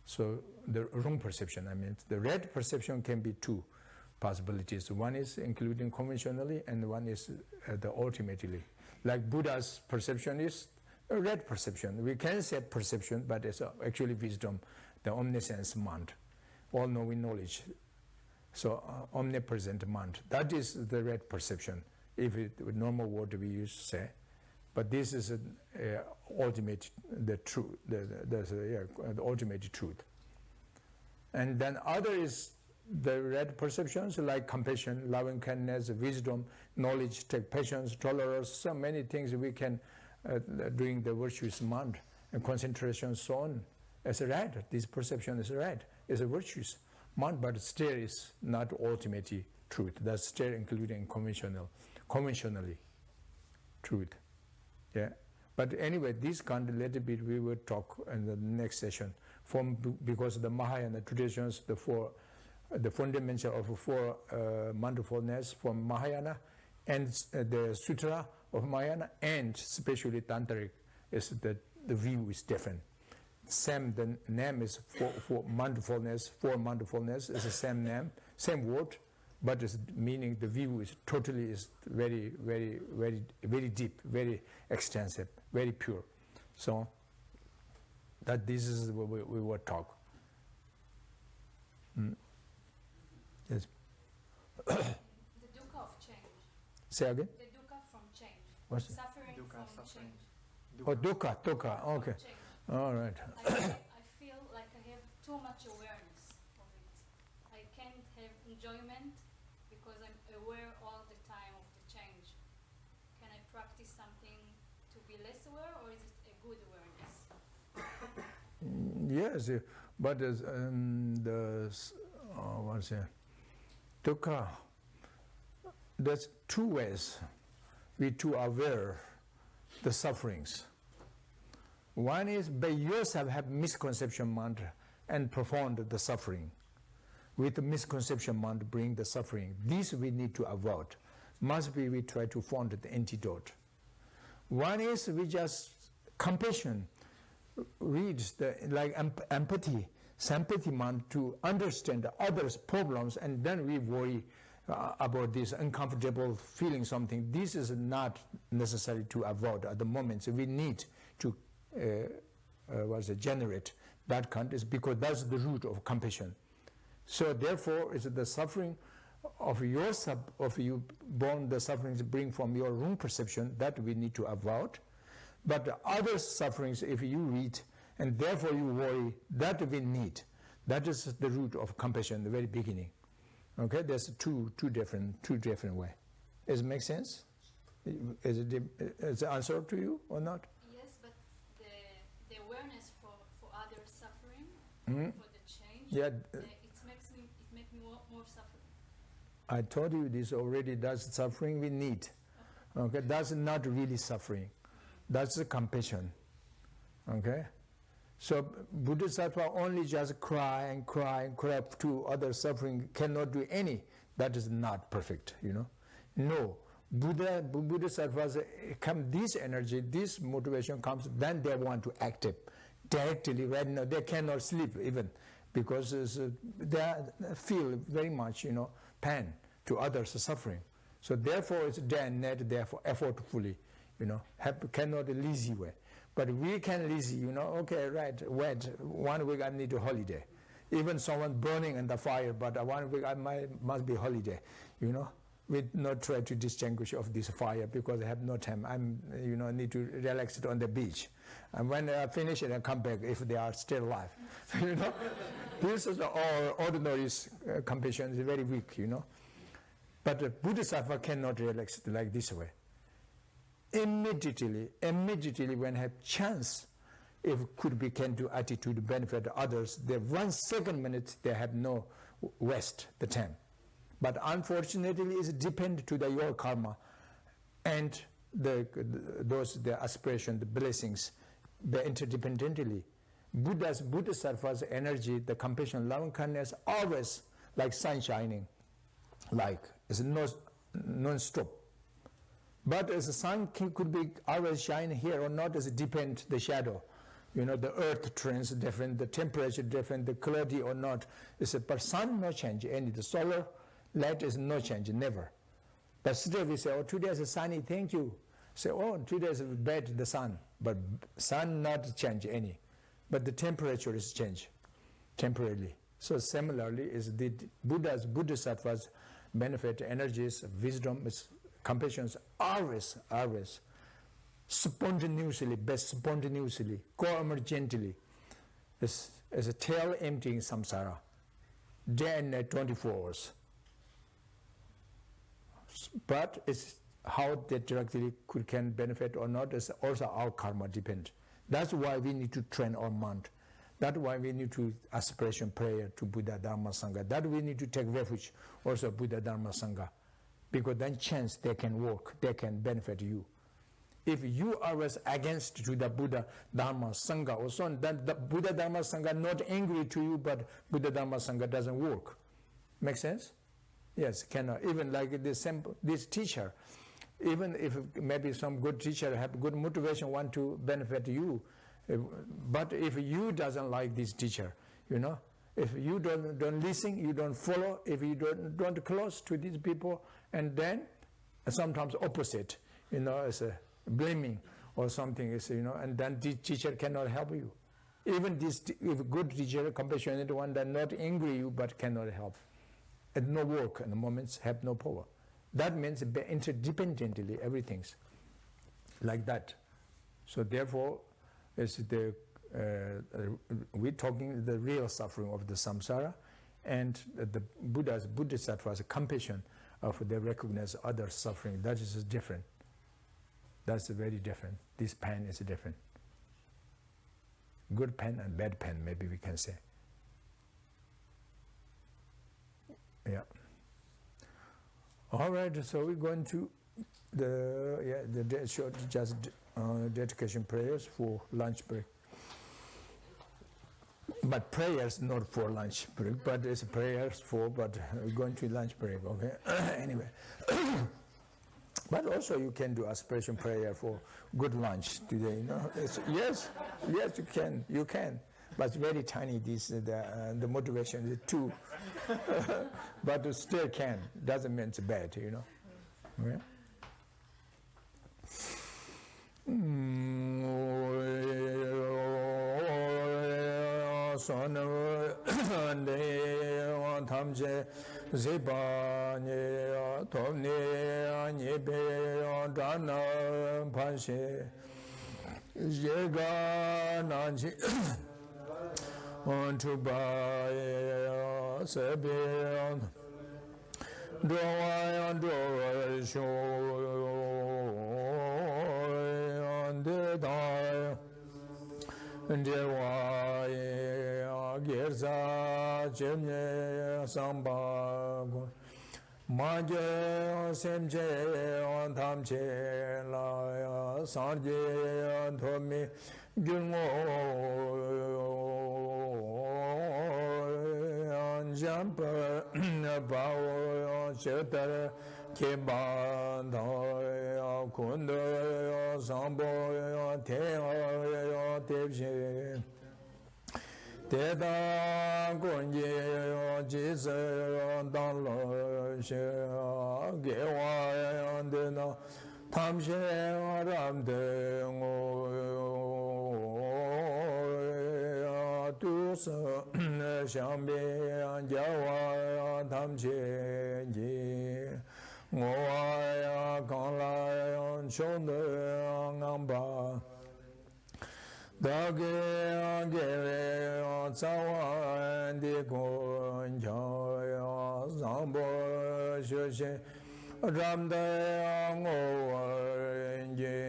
So the wrong perception, I mean, the right perception can be two possibilities. One is including conventionally, and one is the ultimately. Like Buddha's perception is a right perception. We can say perception, but it's actually wisdom, the omniscience mind, all-knowing knowledge. So omnipresent mind. That is the right perception, if it normal word we use say. But this is ultimate, the truth, the ultimate truth. And then other is the right perceptions like compassion, loving kindness, wisdom, knowledge, patience, tolerance, so many things we can doing the virtuous mind and concentration, so on. As a right, this perception is right, is a virtuous mind, but still is not ultimate truth. That's still including conventionally truth. Yeah. But anyway, this kind of little bit we will talk in the next session. Because the Mahayana traditions, the fundamental of four mindfulness from Mahayana, and the Sutra of Mahayana, and especially Tantric, is the view is different. Same, the name is for mindfulness is the same name, same word, but its meaning, the view is totally is very, very, very, very deep, very extensive, very pure. So that this is what we will talk. Yes. The dukkha of change. Say again? The dukkha from change. What's it? Suffering Dukkha, from suffering. change. Oh, dukkha, okay. Change. All right. I feel like I have too much awareness of it. I can't have enjoyment because I'm aware all the time of the change. Can I practice something to be less aware, or is it a good awareness? Yes, but what's it? Dukkha, there's two ways we to aware the sufferings. One is by yourself have misconception mind and profound the suffering. With the misconception mind bring the suffering. This we need to avoid. Must be we try to find the antidote. One is we just compassion, reads the like empathy, sympathy mind to understand the others' problems, and then we worry about this uncomfortable feeling something. This is not necessary to avoid at the moment. So we need to generate that kind, is because that's the root of compassion. So therefore, is the suffering of you born, the sufferings bring from your own perception, that we need to avoid. But the other sufferings, if you read and therefore you worry, that we need. That is the root of compassion, the very beginning. Okay, there's two different way. Does it make sense? Is it answer to you or not? Yes, but the awareness for other suffering, for the change, Yeah. it makes me more suffering. I told you this already. That's suffering we need. Okay, that's not really suffering. That's the compassion. Okay, so Bodhisattva only just cry and cry and cry to other suffering, cannot do any. That is not perfect, you know. No, Bodhisattvas come, this energy, this motivation comes, then they want to act it directly. Right now they cannot sleep even because they feel very much, you know, pain to others suffering. So therefore it's day and night, therefore effortfully, you know, cannot lazy way. But we can lazy, you know, okay, right, wait, 1 week I need a holiday. Even someone burning in the fire, but 1 week I must be holiday, you know. We not try to distinguish of this fire because I have no time. I'm, you know, need to relax it on the beach. And when I finish it, I come back if they are still alive. You know, this is our ordinary compassion is very weak, you know. But the Bodhisattva cannot relax it like this way. Immediately when I have chance, if can do attitude benefit others, they 1 second minute they have no waste the time. But unfortunately, it depends to your karma and the aspiration, the blessings, the interdependently. Bodhisattva's energy, the compassion, loving kindness, always like sun shining, like it's non-stop. But as the sun could be always shine here or not, it depends the shadow. You know, the earth trends different, the temperature different, the cloudy or not. But sun no change any. The solar light is no change, never. But still we say, oh, today is sunny, thank you. Say, oh, today is bad, the sun. But sun not change any. But the temperature is change temporarily. So similarly, is the Bodhisattvas benefit energies, wisdom, compassion, always spontaneously, co-emergently, as a tail emptying samsara, day and night, 24 hours. But it's how they directly can benefit or not is also our karma depend. That's why we need to train our mind. That's why we need to aspiration prayer to Buddha Dharma Sangha. That we need to take refuge also Buddha Dharma Sangha. Because then chance they can work, they can benefit you. If you are against to the Buddha Dharma Sangha or so on, then the Buddha Dharma Sangha not angry to you, but Buddha Dharma Sangha doesn't work. Make sense? Yes, cannot. Even like this teacher, even if maybe some good teacher have good motivation, want to benefit you, but if you doesn't like this teacher, you know, if you don't listen, you don't follow, if you don't close to these people, and then sometimes opposite, you know, as a blaming or something is, you know, and then the teacher cannot help you. Even this, if good teacher, compassionate one, that not angry you but cannot help. And no work in the moments, have no power. That means interdependently everything's like that. So therefore, it's we're talking the real suffering of the samsara, and the Bodhisattva's compassion of they recognize other suffering. That is different. That's very different. This pain is different. Good pain and bad pain, maybe we can say. Yeah. All right. So we're going to the short just dedication prayers for lunch break. But prayers not for lunch break, but it's prayers for. But we're going to lunch break. Okay. Anyway. But also you can do aspiration prayer for good lunch today. You know. Yes, you can. But it's very tiny. This the motivation is too but still can. Doesn't mean it's bad, you know. Okay? 탐제 제바니 톰니 니베 다나 판시 제가 난지 온투바에 세베 도와야 도와쇼 안데다 제와에 gerza jemye samba maje semje tamche la sanje thomi gyungo anjampa bao chetar keban da kunde sambo te tebje Teta Kunji Jise Danlo She Gewa Dena Tamshe Ramde Tusa Shambi Jawa Tamche Ji Ngoya Kanla Shonde Ngamba Dage Gere Tsawan Di Kun Chaya Zambo Shushe Ramde Ngowa Nje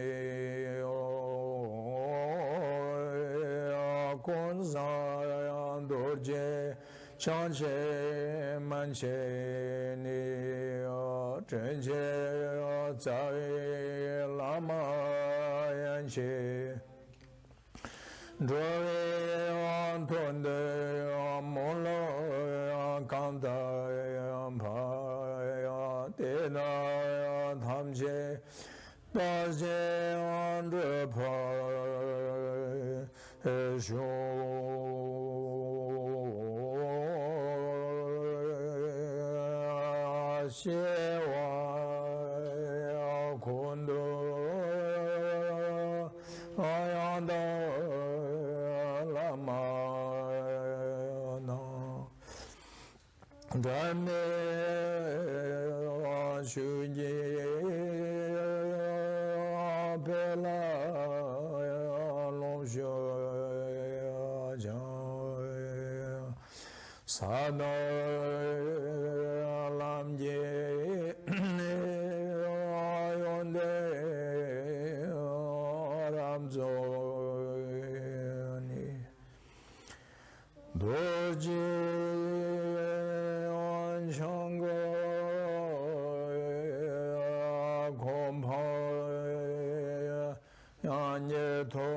Kun Zayan Dorje Chanshe Manche Ni Chenche Tsawe Lama Yanche Dove Tonde Molo Kanta Paya Tena Tamche Taje Andre Pa Sho Shewa Kondo Ayanda Dhamme Shunye Pela Lomsho Jaya Sana Lamje Ayonde Ramzo Doji Kompa Yanye To